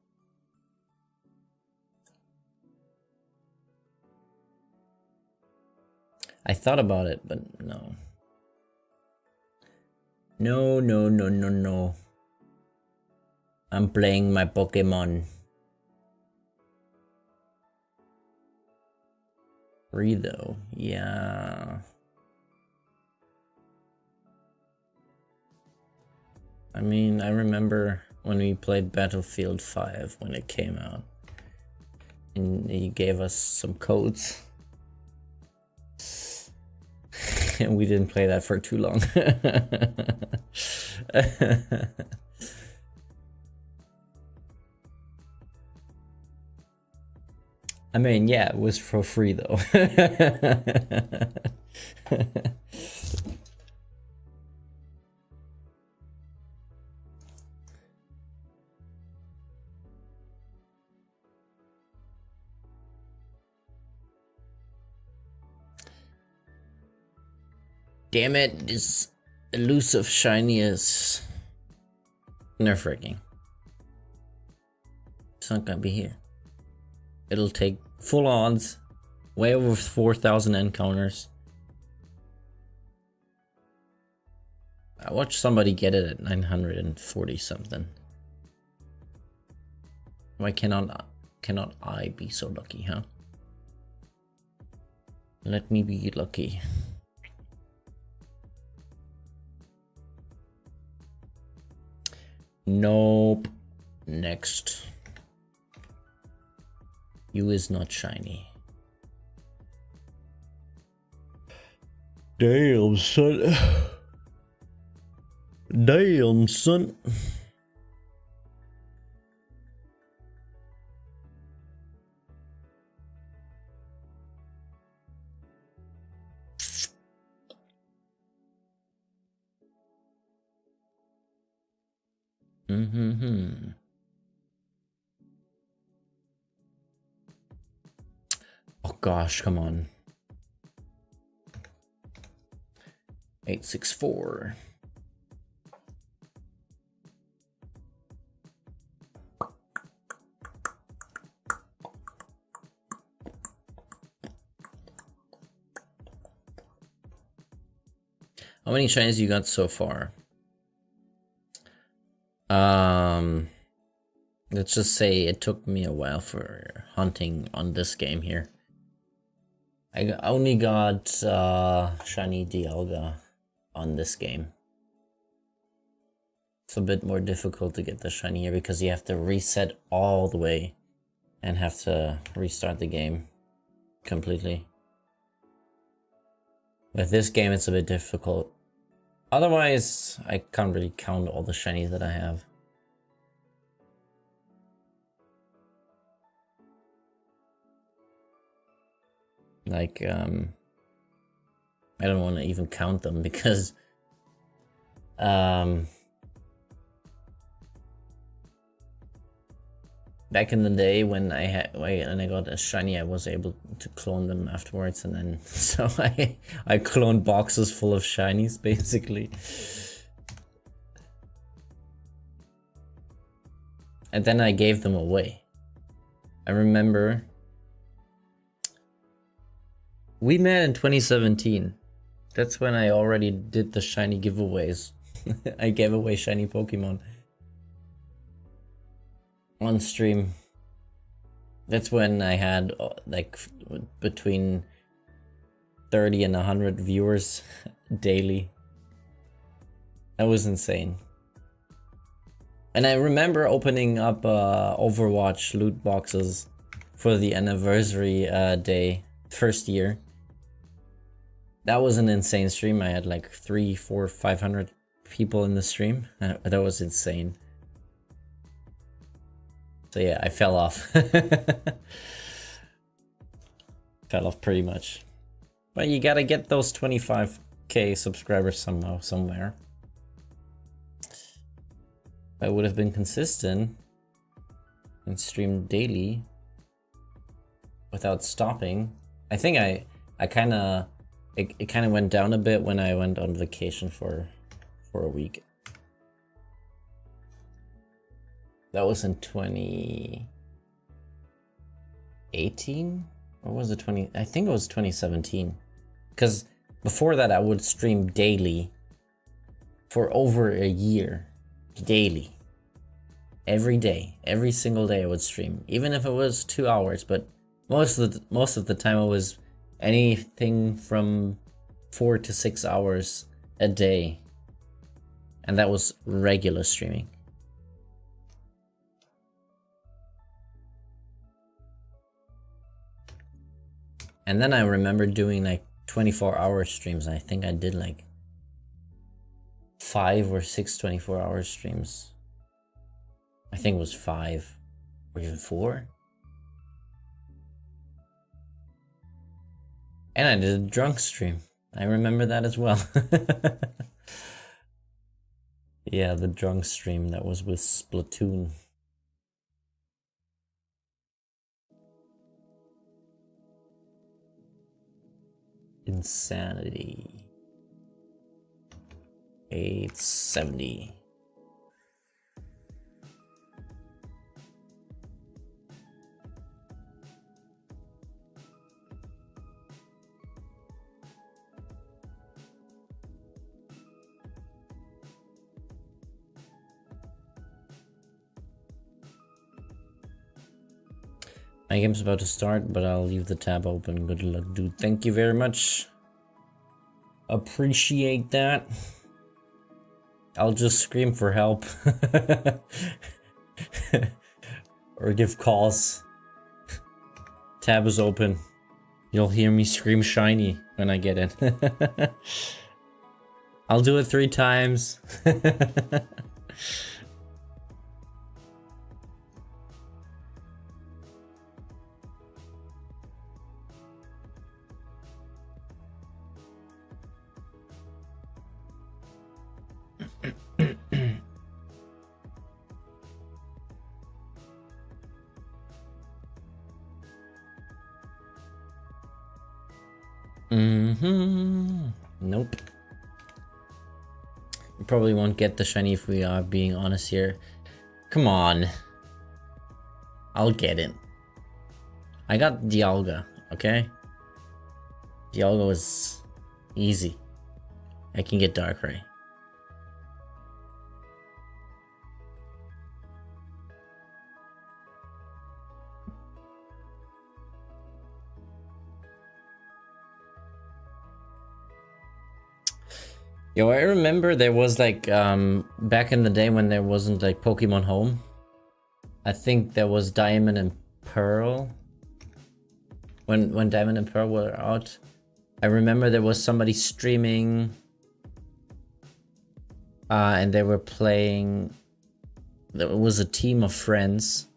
Speaker 1: I thought about it, but no. No, no, no, no, no. I'm playing my Pokemon. Free though, yeah. I mean, I remember when we played Battlefield 5 when it came out. And he gave us some codes. And we didn't play that for too long. I mean, yeah, it was for free though. Damn it, this elusive shiny is nerve-wracking. It's not gonna be here. It'll take full odds, way over 4,000 encounters. I watched somebody get it at 940 something. Why cannot I be so lucky, huh? Let me be lucky. Nope. Next. You is not shiny. Damn, son. Damn, son. Oh gosh, come on. 864. How many shinies you got so far? Let's just say it took me a while for hunting on this game here. I only got shiny Dialga on this game. It's a bit more difficult to get the shiny here because you have to reset all the way and have to restart the game completely. With this game it's a bit difficult. Otherwise, I can't really count all the shinies that I have. Like, I don't want to even count them because, back in the day when I got a shiny, I was able to clone them afterwards, and then so I cloned boxes full of shinies basically. And then I gave them away. I remember we met in 2017. That's when I already did the shiny giveaways. I gave away shiny Pokemon on stream. That's when I had like between 30 and 100 viewers daily. That was insane. And I remember opening up Overwatch loot boxes for the anniversary day, first year. That was an insane stream. I had like 300, 400, 500 people in the stream. That was insane. So yeah, I fell off. Fell off pretty much. But you gotta get those 25k subscribers somehow, somewhere. If I would have been consistent and streamed daily without stopping, I think it kind of went down a bit when I went on vacation for a week. That was in 2018? Or was it I think it was 2017. Because before that I would stream daily for over a year. Daily. Every day. Every single day I would stream. Even if it was 2 hours, but most of the time it was anything from 4 to 6 hours a day. And that was regular streaming. And then I remember doing like 24-hour streams. I think I did like 5 or 6 24-hour streams. I think it was 5 or even 4. And I did a drunk stream. I remember that as well. Yeah, the drunk stream that was with Splatoon. Insanity. 870. My game's about to start, but I'll leave the tab open. Good luck, dude. Thank you very much. Appreciate that. I'll just scream for help. Or give calls. Tab is open. You'll hear me scream shiny when I get it. I'll do it 3 times. Nope. We probably won't get the shiny if we are being honest here. Come on. I'll get it. I got Dialga, okay? Dialga was easy. I can get Darkrai. Yo, I remember there was like, back in the day when there wasn't like Pokemon Home. I think there was Diamond and Pearl. When Diamond and Pearl were out. I remember there was somebody streaming. And they were playing. There was a team of friends.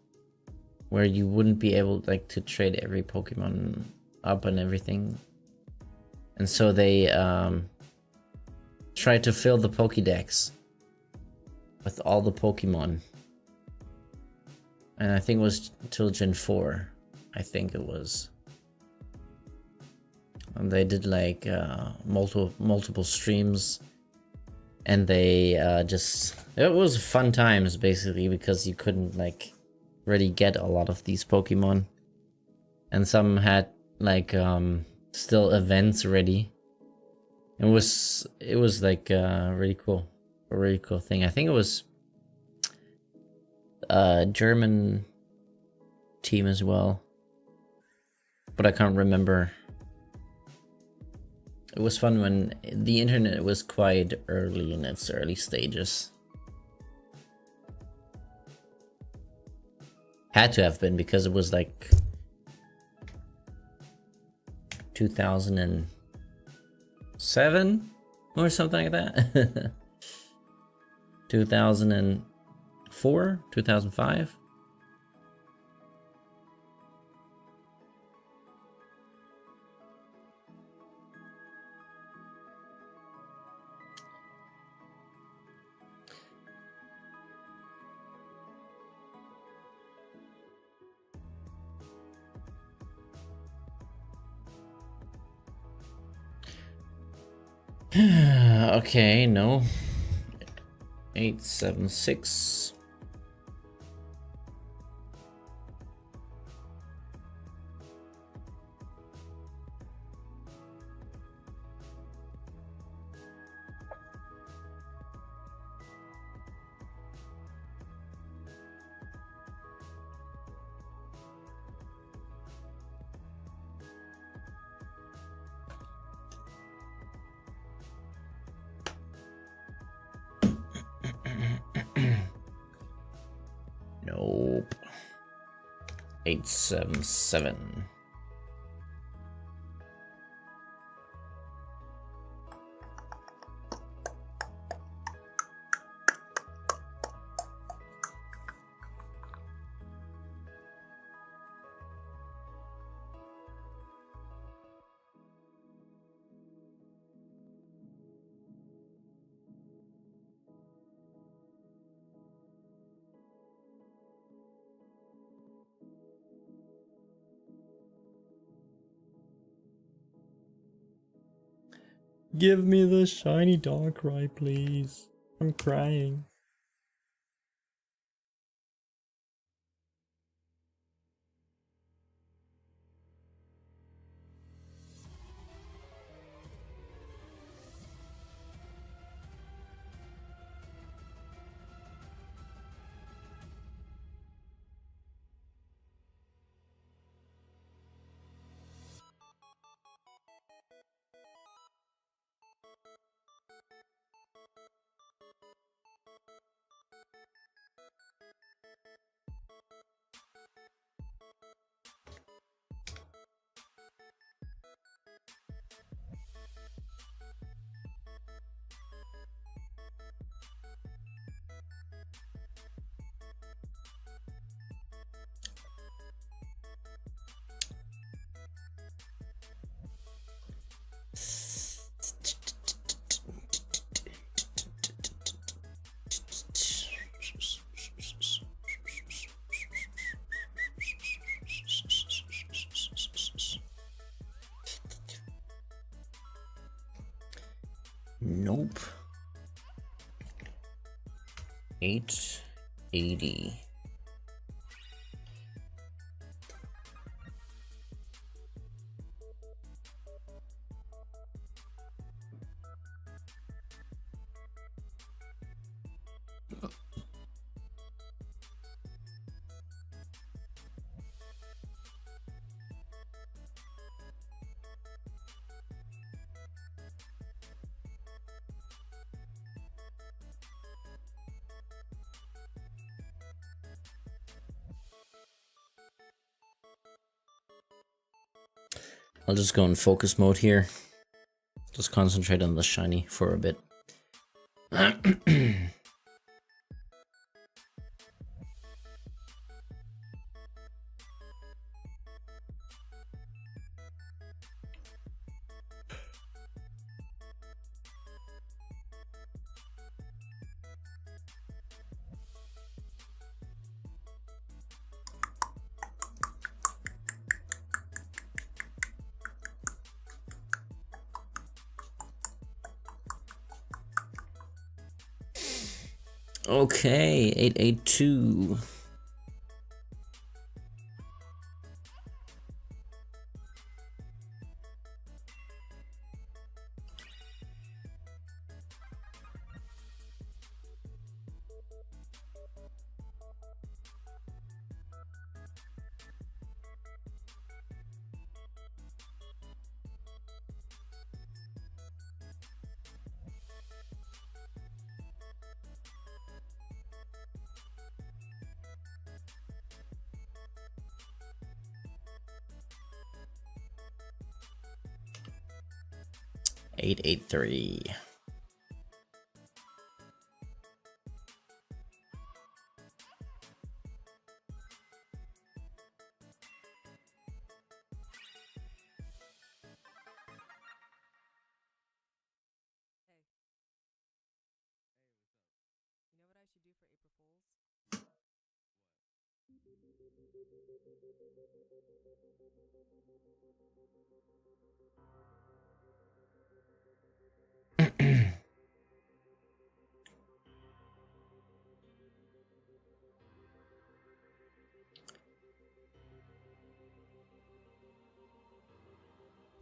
Speaker 1: Where you wouldn't be able like to trade every Pokemon up and everything. And so they, try to fill the Pokédex with all the Pokemon. And I think it was till Gen 4. I think it was. And they did like multiple streams. And they it was fun times basically, because you couldn't like really get a lot of these Pokemon. And some had like still events ready. It was like really cool. A really cool thing. I think it was a German team as well, but I can't remember. It was fun when the internet was quite early in its early stages. Had to have been, because it was like 2007 or something like that. 2004, 2005. Okay, no. 876. Nope. 877. Give me the shiny Darkrai, please. I'm crying. Nope. 880. I'll just go in focus mode here. Just concentrate on the shiny for a bit. Okay, 882. Eight, 883.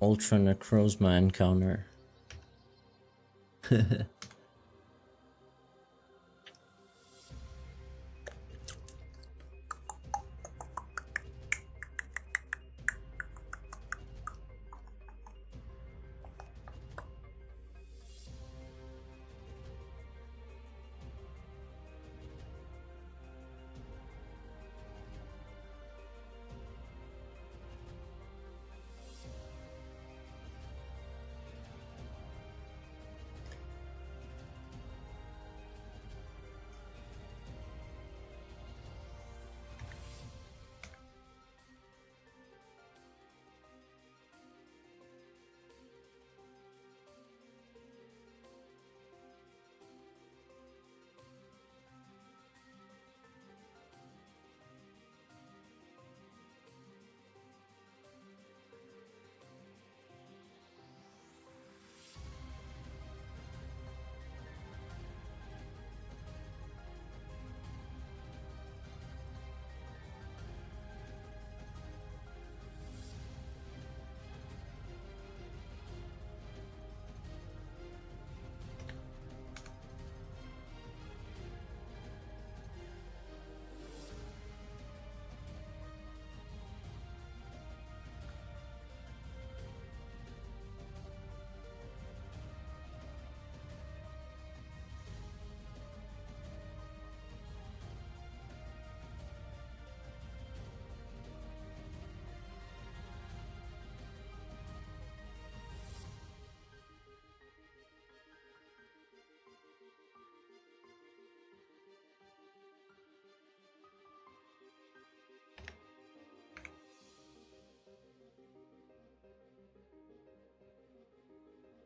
Speaker 1: Ultra Necrozma encounter.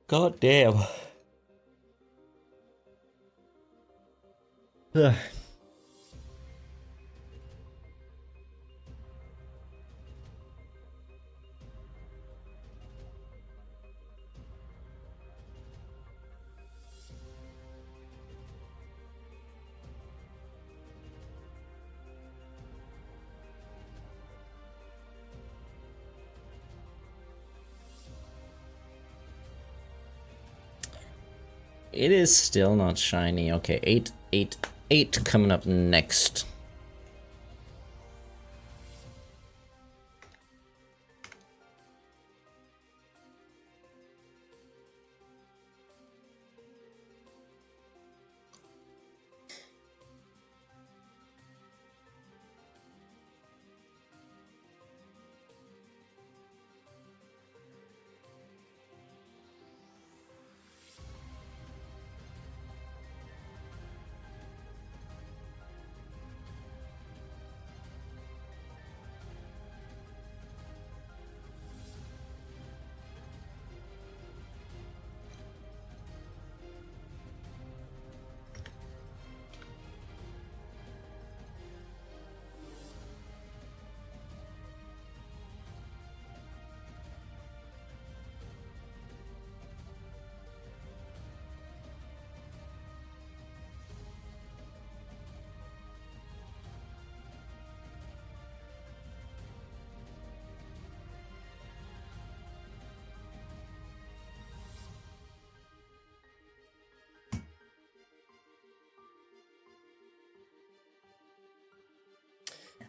Speaker 1: God damn. Ugh. It is still not shiny. Okay, 888 coming up next.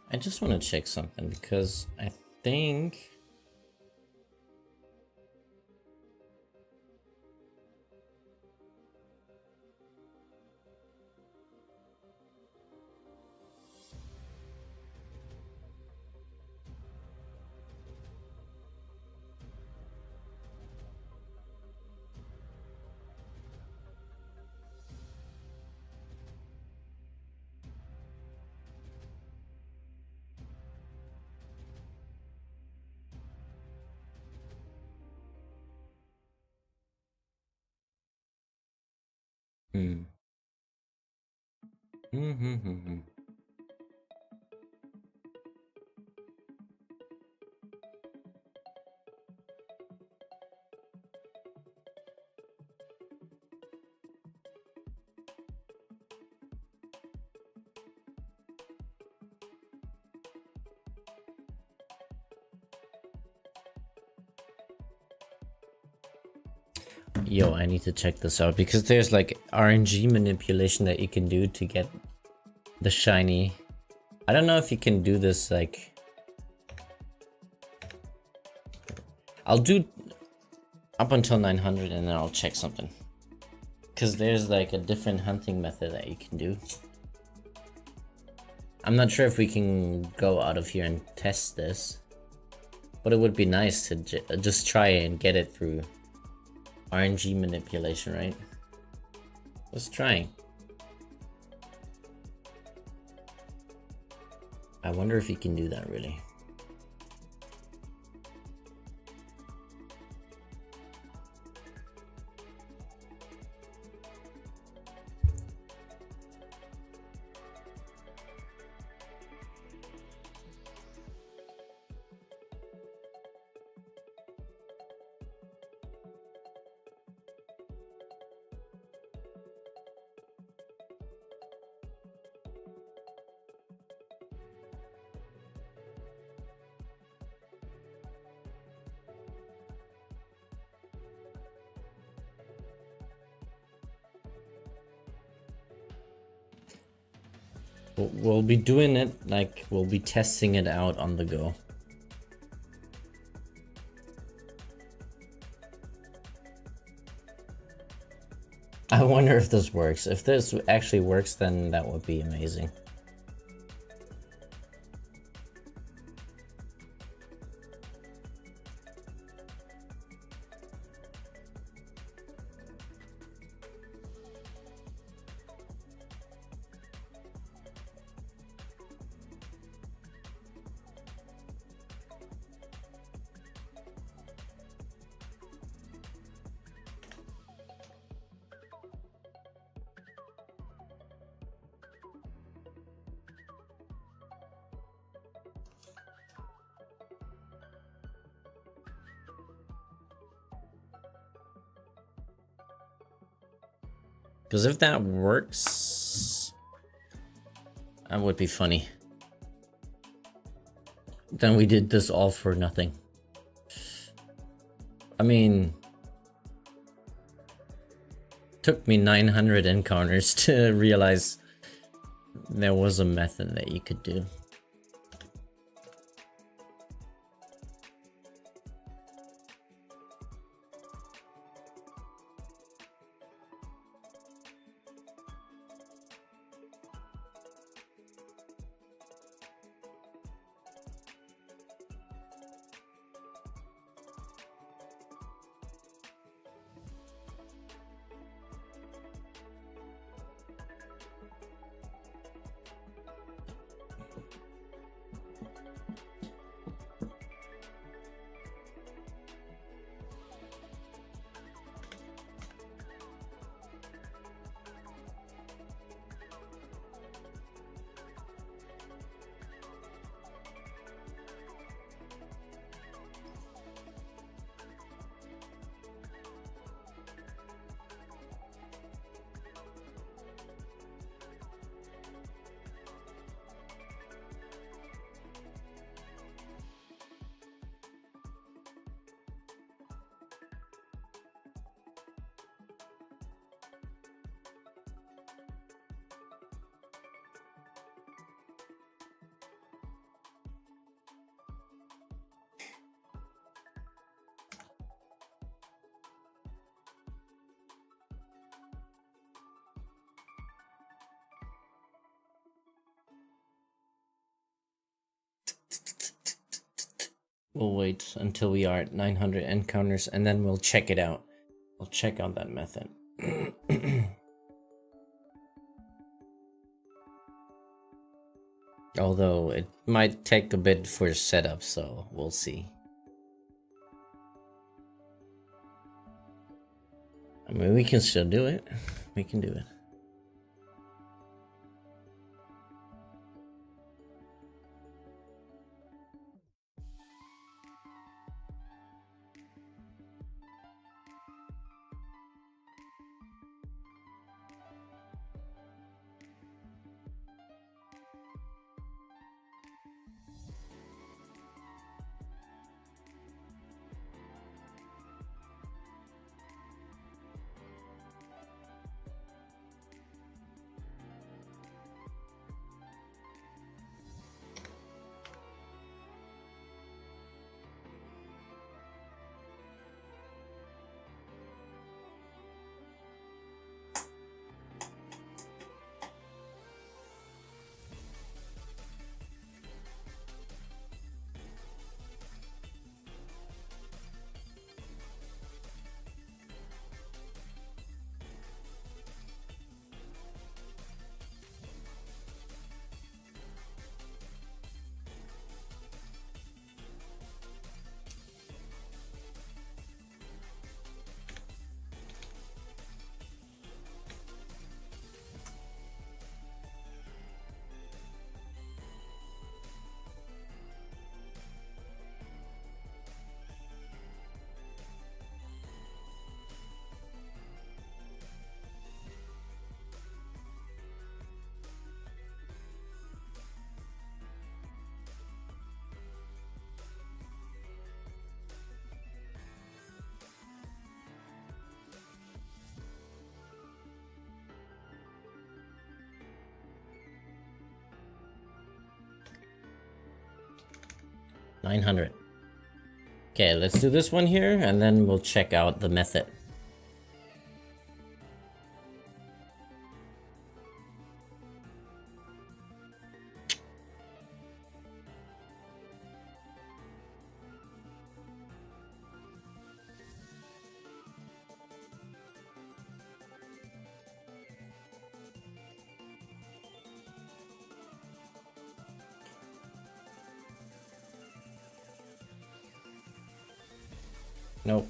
Speaker 1: I just want to check something because I think... Yo, I need to check this out because there's like RNG manipulation that you can do to get the shiny. I don't know if you can do this like... I'll do up until 900 and then I'll check something. Because there's like a different hunting method that you can do. I'm not sure if we can go out of here and test this. But it would be nice to just try and get it through RNG manipulation, right? Let's try. I wonder if you can do that really. We'll be doing it, like, we'll be testing it out on the go. I wonder if this works. If this actually works, then that would be amazing. Because if that works, that would be funny. Then we did this all for nothing. I mean, took me 900 encounters to realize there was a method that you could do. We'll wait until we are at 900 encounters and then we'll check it out. We'll check out that method. Although it might take a bit for setup, so we'll see. I mean, we can still do it. We can do it. $900. Okay, let's do this one here, and then we'll check out the method. Nope.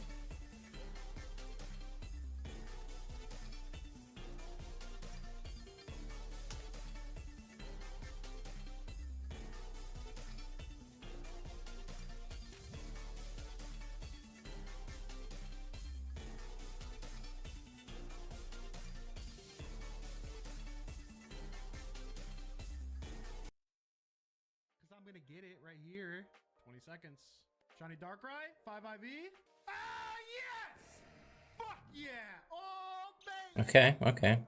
Speaker 3: I'm gonna get it right here. 20 seconds. Shiny Darkrai, 5 IV. Ah, yes! Fuck yeah! Oh, baby!
Speaker 1: Okay, okay.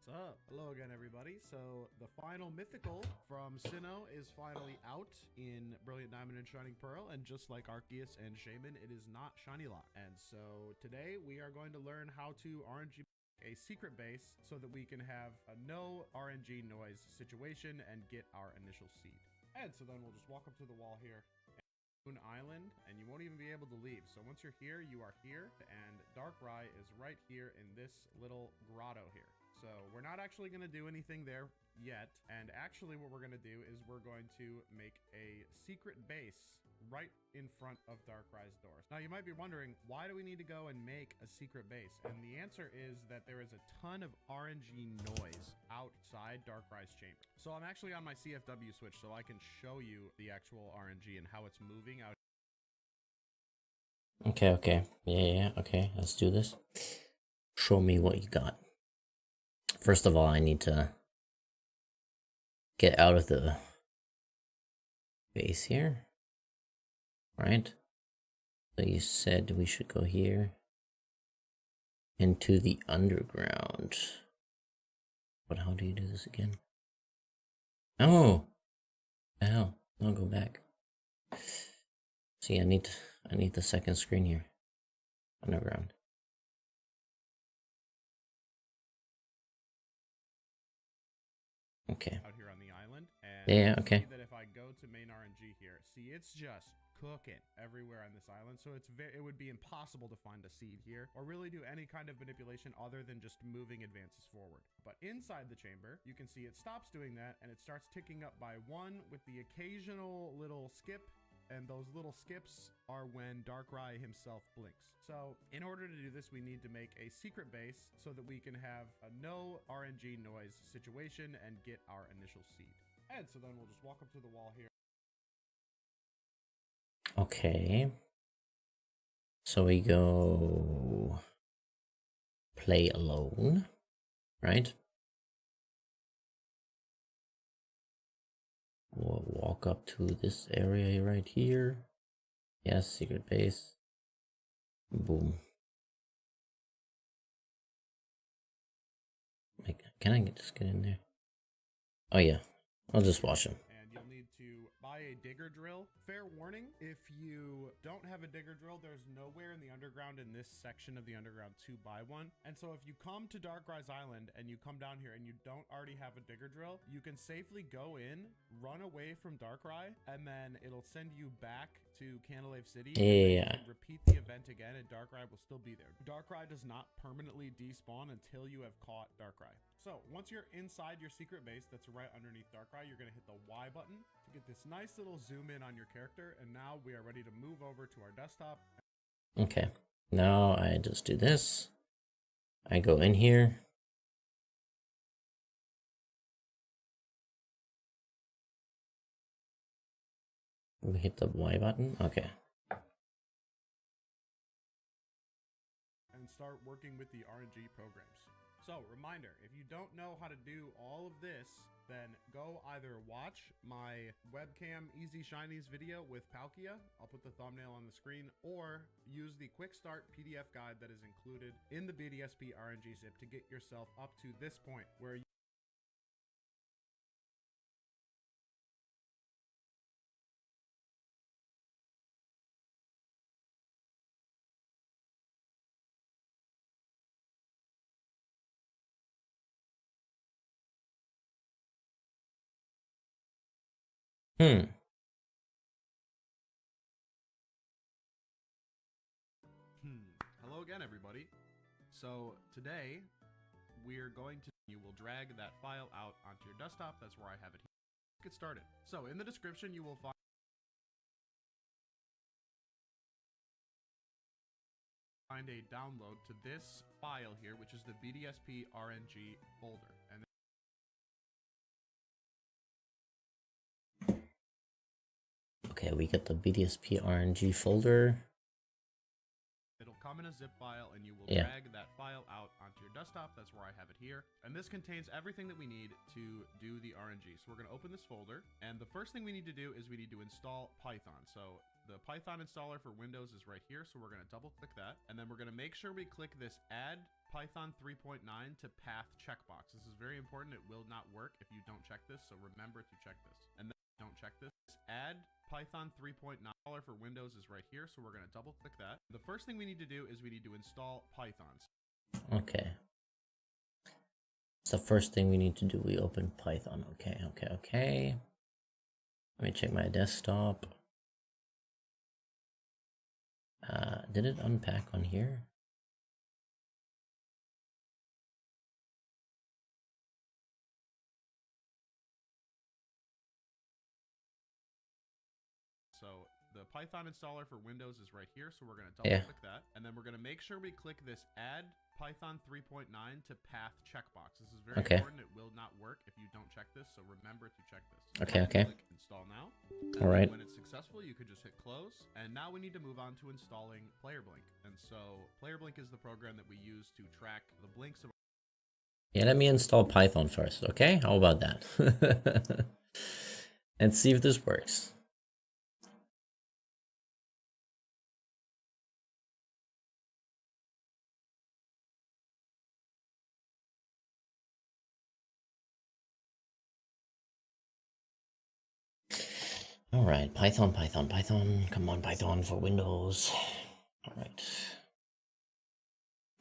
Speaker 3: What's up? Hello again, everybody. So, the final mythical from Sinnoh is finally out in Brilliant Diamond and Shining Pearl. And just like Arceus and Shaman, it is not Shiny Lock. And so, today we are going to learn how to RNG a secret base so that we can have a no RNG noise situation and get our initial seed. And so then we'll just walk up to the wall here, Moon Island, and you won't even be able to leave. So once you're here, you are here, and Darkrai is right here in this little grotto here. So we're not actually going to do anything there yet, and actually what we're going to do is we're going to make a secret base right in front of Darkrai's doors. Now you might be wondering, why do we need to go and make a secret base? And the answer is that there is a ton of RNG noise outside Darkrai's chamber. So I'm actually on my CFW switch so I can show you the actual RNG and how it's moving out.
Speaker 1: Okay, okay. Yeah, okay. Let's do this. Show me what you got. First of all, I need to get out of the base here. Right? So you said we should go here into the underground. But how do you do this again? Oh! The hell? I'll go back. See, I need the second screen here. Underground. Okay.
Speaker 3: Out here on the island. And
Speaker 1: Yeah, okay.
Speaker 3: that if I go to main RNG here, see, it's just cooking everywhere on this island. So it would be impossible to find a seed here or really do any kind of manipulation other than just moving advances forward. But inside the chamber, you can see it stops doing that and it starts ticking up by 1 with the occasional little skip. And those little skips are when Darkrai himself blinks. So in order to do this, we need to make a secret base so that we can have a no RNG noise situation and get our initial seed. And so then we'll just walk up to the wall here.
Speaker 1: Okay. So we go play alone, right? We'll walk up to this area right here. Yes, secret base. Boom. Can I just get in there? Oh yeah, I'll just watch him.
Speaker 3: And you'll need to buy a digger drill. Fair warning, if you don't have a digger drill, there's nowhere in the underground in this section of the underground to buy one. And so if you come to Darkrai's Island and you come down here and you don't already have a digger drill, you can safely go in, run away from Darkrai, and then it'll send you back to Canalave City.
Speaker 1: Yeah.
Speaker 3: And repeat the event again and Darkrai will still be there. Darkrai does not permanently despawn until you have caught Darkrai. So once you're inside your secret base that's right underneath Darkrai, you're going to hit the Y button to get this nice little zoom in on your character. And now we are ready to move over to our desktop.
Speaker 1: Okay, now I just do this. I go in here. We hit the Y button. Okay.
Speaker 3: And start working with the RNG programs. So, reminder, if you don't know how to do all of this, then go either watch my webcam Easy Shinies video with Palkia, I'll put the thumbnail on the screen, or use the quick start PDF guide that is included in the BDSP RNG zip to get yourself up to this point where you Hello again, everybody. So today we're going to, you will drag that file out onto your desktop. That's where I have it here. Let's get started. So in the description, you will find a download to this file here, which is the BDSP RNG folder. And
Speaker 1: Okay, we get the BDSP RNG folder.
Speaker 3: it'll come in a zip file and you will
Speaker 1: Yeah.
Speaker 3: drag that file out onto your desktop. That's where I have it here. And this contains everything that we need to do the RNG. So we're going to open this folder. And the first thing we need to do is we need to install Python. So the Python installer for Windows is right here. So we're going to double click that. And then we're going to make sure we click this add Python 3.9 to path checkbox. This is very important. It will not work if you don't check this. So remember to check this. And then don't check this. Add Python 3.9 for Windows is right here, so we're going to double click that. The first thing we need to do is we need to install Python.
Speaker 1: Okay. It's the first thing we need to do. We open Python. Okay. Let me check my desktop. Did it unpack on here?
Speaker 3: So the Python installer for Windows is right here, so we're going to double click that. And then we're going to make sure we click this add Python 3.9 to path checkbox. This is very important. It will not work if you don't check this, so remember to check this.
Speaker 1: Okay.
Speaker 3: Click install now.
Speaker 1: All right.
Speaker 3: When it's successful, you could just hit close. And now we need to move on to installing Player Blink. And so Player Blink is the program that we use to track the blinks of
Speaker 1: Yeah, let me install Python first, okay? How about that? And see if this works. All right, Python. Come on, Python for Windows. All right.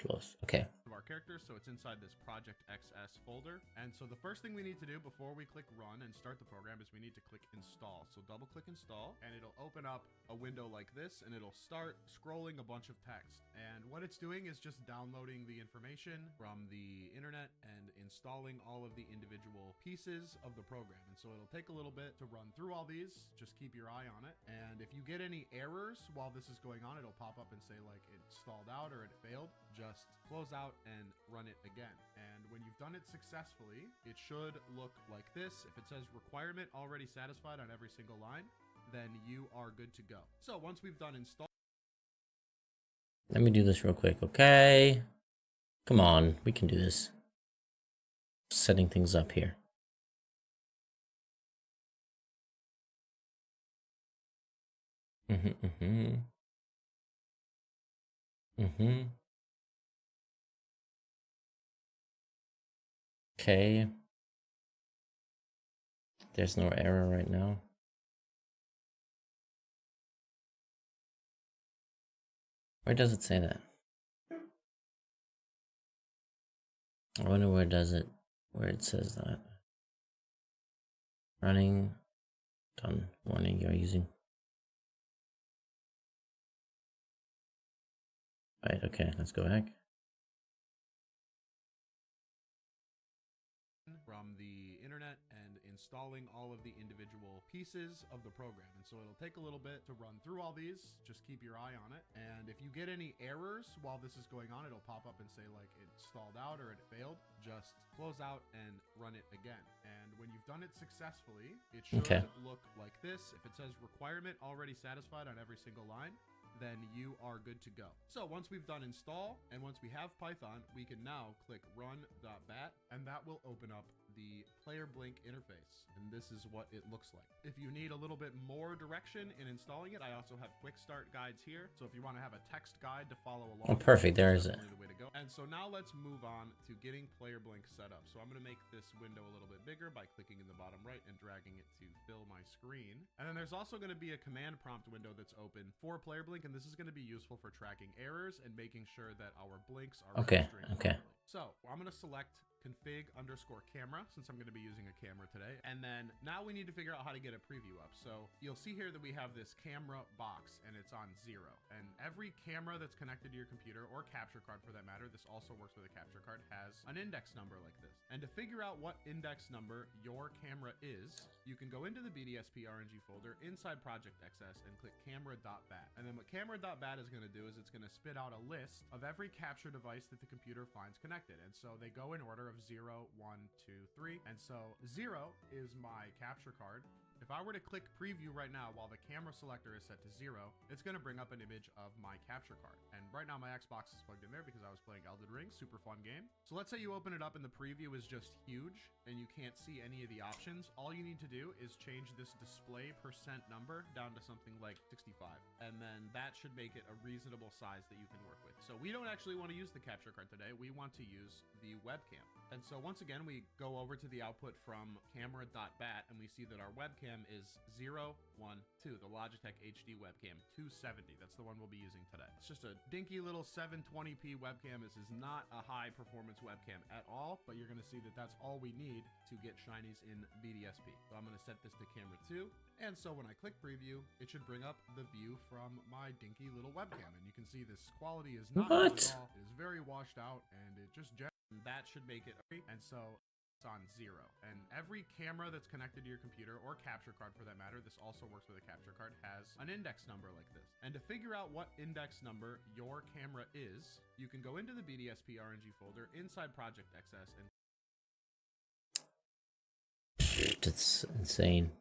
Speaker 1: Close. Okay.
Speaker 3: our characters, so it's inside this Project XS folder. And so the first thing we need to do before we click run and start the program is we need to click install. So double click install, and it'll open up a window like this, and it'll start scrolling a bunch of text. And what it's doing is just downloading the information from the internet and installing all of the individual pieces of the program. And so it'll take a little bit to run through all these. Just keep your eye on it. And if you get any errors while this is going on, it'll pop up and say like it stalled out or it failed. Just close out and run it again. And when you've done it successfully, it should look like this. If it says requirement already satisfied on every single line, then you are good to go. So once we've done install.
Speaker 1: Let me do this real quick, okay? Come on, we can do this. Setting things up here. Okay. There's no error right now. Where does it say that? I wonder where it says that. Running, done, warning, you're using. Right, okay, let's go back.
Speaker 3: From the internet and installing all of the individual pieces of the program. And so it'll take a little bit to run through all these. Just keep your eye on it. And if you get any errors while this is going on, it'll pop up and say like it stalled out or it failed. Just close out and run it again. And when you've done it successfully, it should look like this. If it says requirement already satisfied on every single line, then you are good to go. So once we've done install and once we have Python, we can now click run.bat, and that will open up the player blink interface. And this is what it looks like. If you need a little bit more direction in installing it, I also have quick start guides here. So if you want to have a text guide to follow along.
Speaker 1: Oh, perfect. There is it.
Speaker 3: The way to go. And so now let's move on to getting player blink set up. So I'm going to make this window a little bit bigger by clicking in the bottom right and dragging it to fill my screen. And then there's also going to be a command prompt window that's open for player blink. And this is going to be useful for tracking errors and making sure that our blinks are registering properly. So I'm going to select config_camera since I'm going to be using a camera today. And then now we need to figure out how to get a preview up. So you'll see here that we have this camera box and it's on 0. And every camera that's connected to your computer or capture card for that matter, this also works with a capture card, has an index number like this. And to figure out what index number your camera is, you can go into the BDSP RNG folder inside Project XS and click camera.bat. And then what camera.bat is going to do is it's going to spit out a list of every capture device that the computer finds connected. And so they go in order of 0, 1, 2, 3. And so 0 is my capture card. If I were to click preview right now while the camera selector is set to 0, it's going to bring up an image of my capture card. And right now my Xbox is plugged in there because I was playing Elden Ring, super fun game. So let's say you open it up and the preview is just huge and you can't see any of the options. All you need to do is change this display percent number down to something like 65. And then that should make it a reasonable size that you can work with. So we don't actually want to use the capture card today. We want to use the webcam. And so once again, we go over to the output from camera.bat and we see that our webcam is 0, 1, 2, the Logitech HD webcam 270. That's the one we'll be using today. It's just a dinky little 720p webcam. This is not a high performance webcam at all, but you're going to see that that's all we need to get shinies in BDSP. So I'm going to set this to camera 2. And so when I click preview, it should bring up the view from my dinky little webcam. And you can see this quality is not good at all. It is very washed out and it just that should make it. And so it's on 0. And every camera that's connected to your computer or capture card for that matter, this also works with a capture card, has an index number like this. And to figure out what index number your camera is, you can go into the BDSP RNG folder inside Project XS and
Speaker 1: it's insane.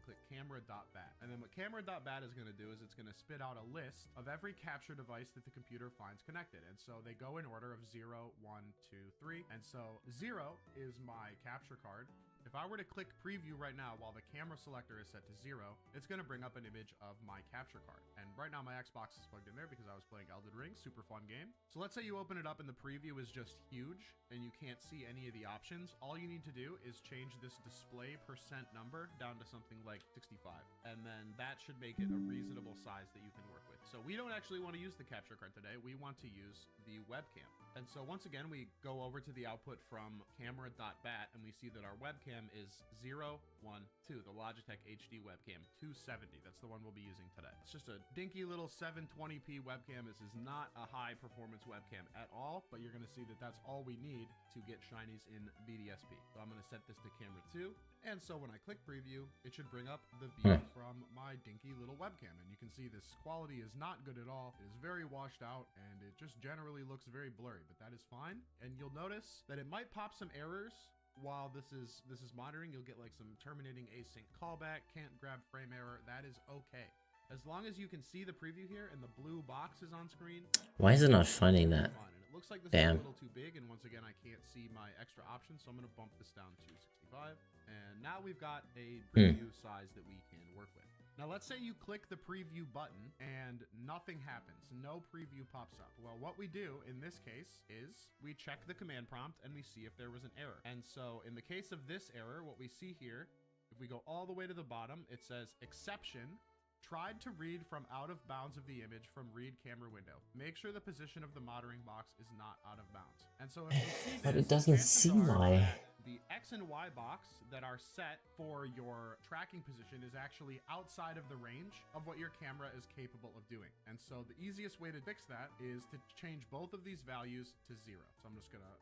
Speaker 3: click camera.bat. And then what camera.bat is going to do is it's going to spit out a list of every capture device that the computer finds connected. And so they go in order of 0, 1, 2, 3. And so 0 is my capture card. If I were to click preview right now while the camera selector is set to 0, it's going to bring up an image of my capture card. And right now my Xbox is plugged in there because I was playing Elden Ring, super fun game. So let's say you open it up and the preview is just huge and you can't see any of the options. All you need to do is change this display percent number down to something like 65. And then that should make it a reasonable size that you can work with. So we don't actually want to use the capture card today. We want to use the webcam. And so once again, we go over to the output from camera.bat and we see that our webcam is 0, 1, 2, the Logitech HD webcam 270. That's the one we'll be using today. It's just a dinky little 720p webcam. This is not a high performance webcam at all, but you're going to see that that's all we need to get shinies in BDSP. So I'm going to set this to camera 2. And so when I click preview, it should bring up the view from my dinky little webcam. And you can see this quality is not good at all. It is very washed out and it just generally looks very blurry, but that is fine. And you'll notice that it might pop some errors while this is monitoring. You'll get like some terminating async callback, can't grab frame error. That is okay. As long as you can see the preview here and the blue box is on screen.
Speaker 1: Why is it not finding that?
Speaker 3: And it looks like this
Speaker 1: Damn.
Speaker 3: is a little too big. And once again, I can't see my extra options. So I'm going to bump this down to 65. And now we've got a preview size that we can work with. Now let's say you click the preview button and nothing happens. No preview pops up. Well, what we do in this case is we check the command prompt and we see if there was an error. And so in the case of this error, what we see here, if we go all the way to the bottom, it says exception. Tried to read from out of bounds of the image from read camera window. Make sure the position of the monitoring box is not out of bounds. And so if you see this,
Speaker 1: But it doesn't see my...
Speaker 3: The X and Y box that are set for your tracking position is actually outside of the range of what your camera is capable of doing. And so the easiest way to fix that is to change both of these values to 0. So I'm just gonna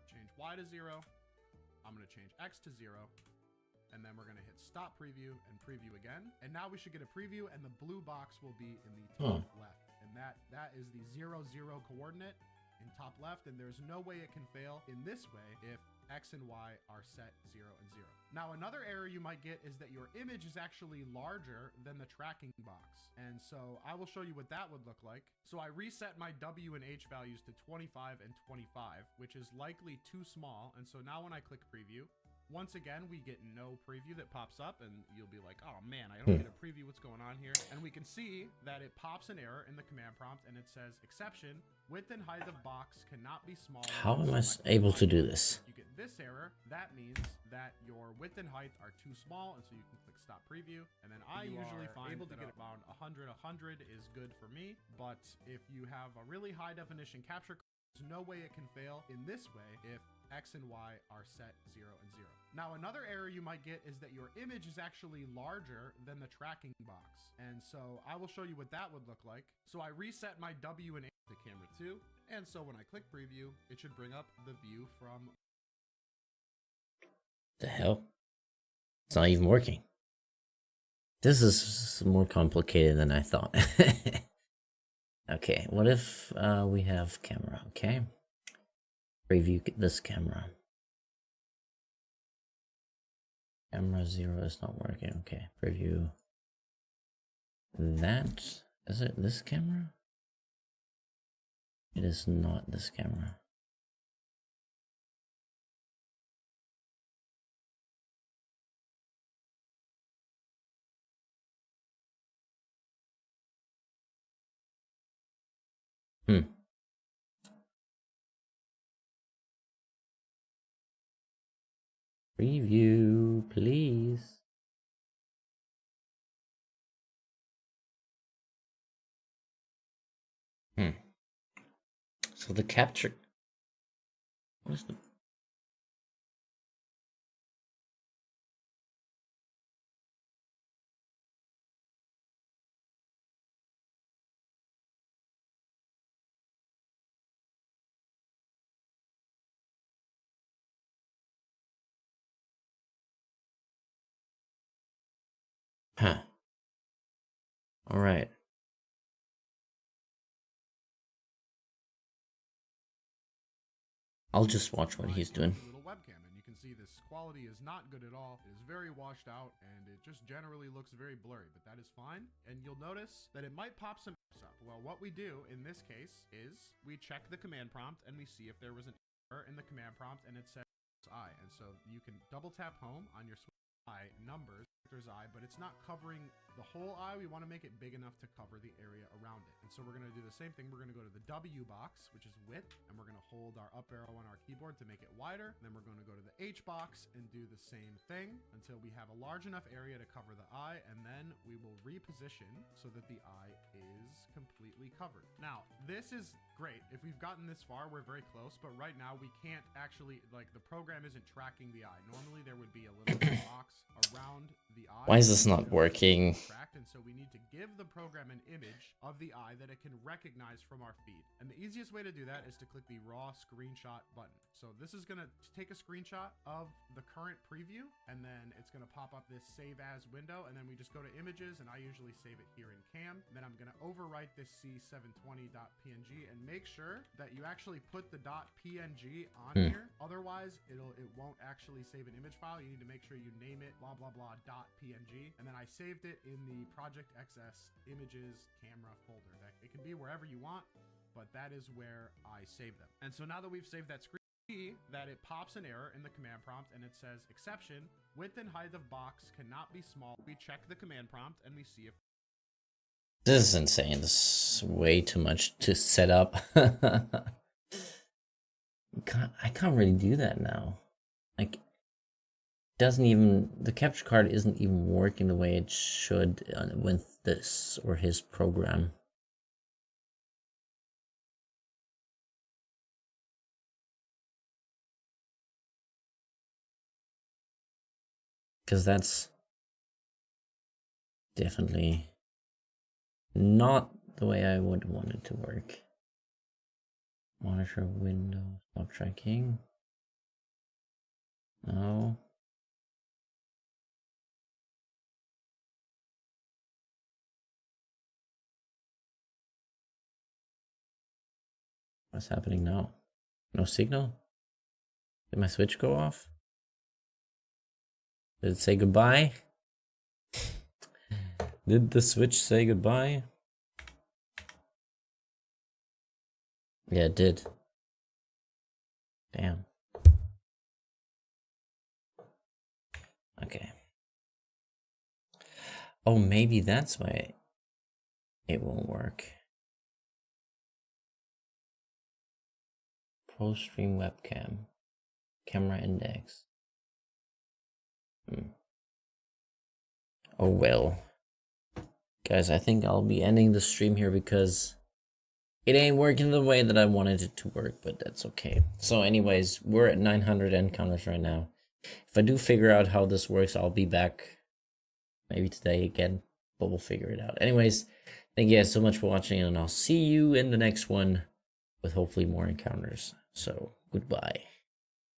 Speaker 3: change Y to 0. I'm gonna change X to 0. And then we're gonna hit stop preview and preview again. And now we should get a preview and the blue box will be in the top left. And that is the 0, 0 coordinate in top left. And there's no way it can fail in this way if X and Y are set 0 and 0. Now, another error you might get is that your image is actually larger than the tracking box. And so I will show you what that would look like. So I reset my W and H values to 25 and 25, which is likely too small. And so now when I click preview, once again, we get no preview that pops up and you'll be like, oh man, I don't get a preview. What's going on here? And we can see that it pops an error in the command prompt and it says exception, width and height of box cannot be smaller.
Speaker 1: How am I able to do this?
Speaker 3: You get this error. That means that your width and height are too small. And so you can click stop preview. And then I usually find able to get around 100 is good for me. But if you have a really high definition capture, there's no way it can fail in this way if X and Y are set 0 and 0. Now, another error you might get is that your image is actually larger than the tracking box. And so I will show you what that would look like. So I reset my W and A to camera 2. And so when I click preview, it should bring up the view from...
Speaker 1: The hell? It's not even working. This is more complicated than I thought. Okay, what if we have camera, okay? Preview this camera. Camera 0 is not working, okay. Preview that. Is it this camera? It is not this camera. Preview, please. So the capture. What is the... Huh. All right. I'll just watch what he's doing.
Speaker 3: Little webcam, and you can see this quality is not good at all. It is very washed out, and it just generally looks very blurry, but that is fine. And you'll notice that it might pop some up. Well, what we do in this case is we check the command prompt and we see if there was an error in the command prompt, and it says eye. And so you can double tap home on your Switch eye numbers, character's eye, but it's not covering the whole eye. We want to make it big enough to cover the area around it. And so we're going to do the same thing. We're going to go to the W box, which is width, and we're going to hold our up arrow on our keyboard to make it wider. And then we're going to go to the H box and do the same thing until we have a large enough area to cover the eye, and then we will reposition so that the eye is completely covered. Now, this is great. If we've gotten this far, we're very close, but right now we can't actually, like, the program isn't tracking the eye. Normally there would be a little box around the eye.
Speaker 1: Why is this not working?
Speaker 3: And so we need to give the program an image of the eye that it can recognize from our feed. And the easiest way to do that is to click the raw screenshot button. So this is going to take a screenshot of the current preview, and then it's going to pop up this save as window, and then we just go to images, and I usually save it here in cam. Then I'm going to overwrite this C720.png and make sure that you actually put the .png on here. Otherwise, it won't actually save an image file. You need to make sure you name it blah blah blah .png, and then I saved it in the Project XS images camera folder. It can be wherever you want, but that is where I save them. And so now that we've saved that screen, that it pops an error in the command prompt and it says exception, width and height of box cannot be small. We check the command prompt and we see if
Speaker 1: this is insane. This is way too much to set up. I can't really do that now. Like, doesn't even, the capture card isn't even working the way it should with this or his program. Because that's definitely not the way I would want it to work. Monitor window, stop tracking. No. What's happening now? No signal? Did my switch go off? Did it say goodbye? Did the switch say goodbye? Yeah, it did. Damn. Okay. Oh, maybe that's why it won't work. Pro stream webcam. Camera index. Oh well. Guys, I think I'll be ending the stream here because it ain't working the way that I wanted it to work, but that's okay. So anyways, we're at 900 encounters right now. If I do figure out how this works, I'll be back maybe today again, but we'll figure it out. Anyways, thank you guys so much for watching, and I'll see you in the next one with hopefully more encounters. So, goodbye.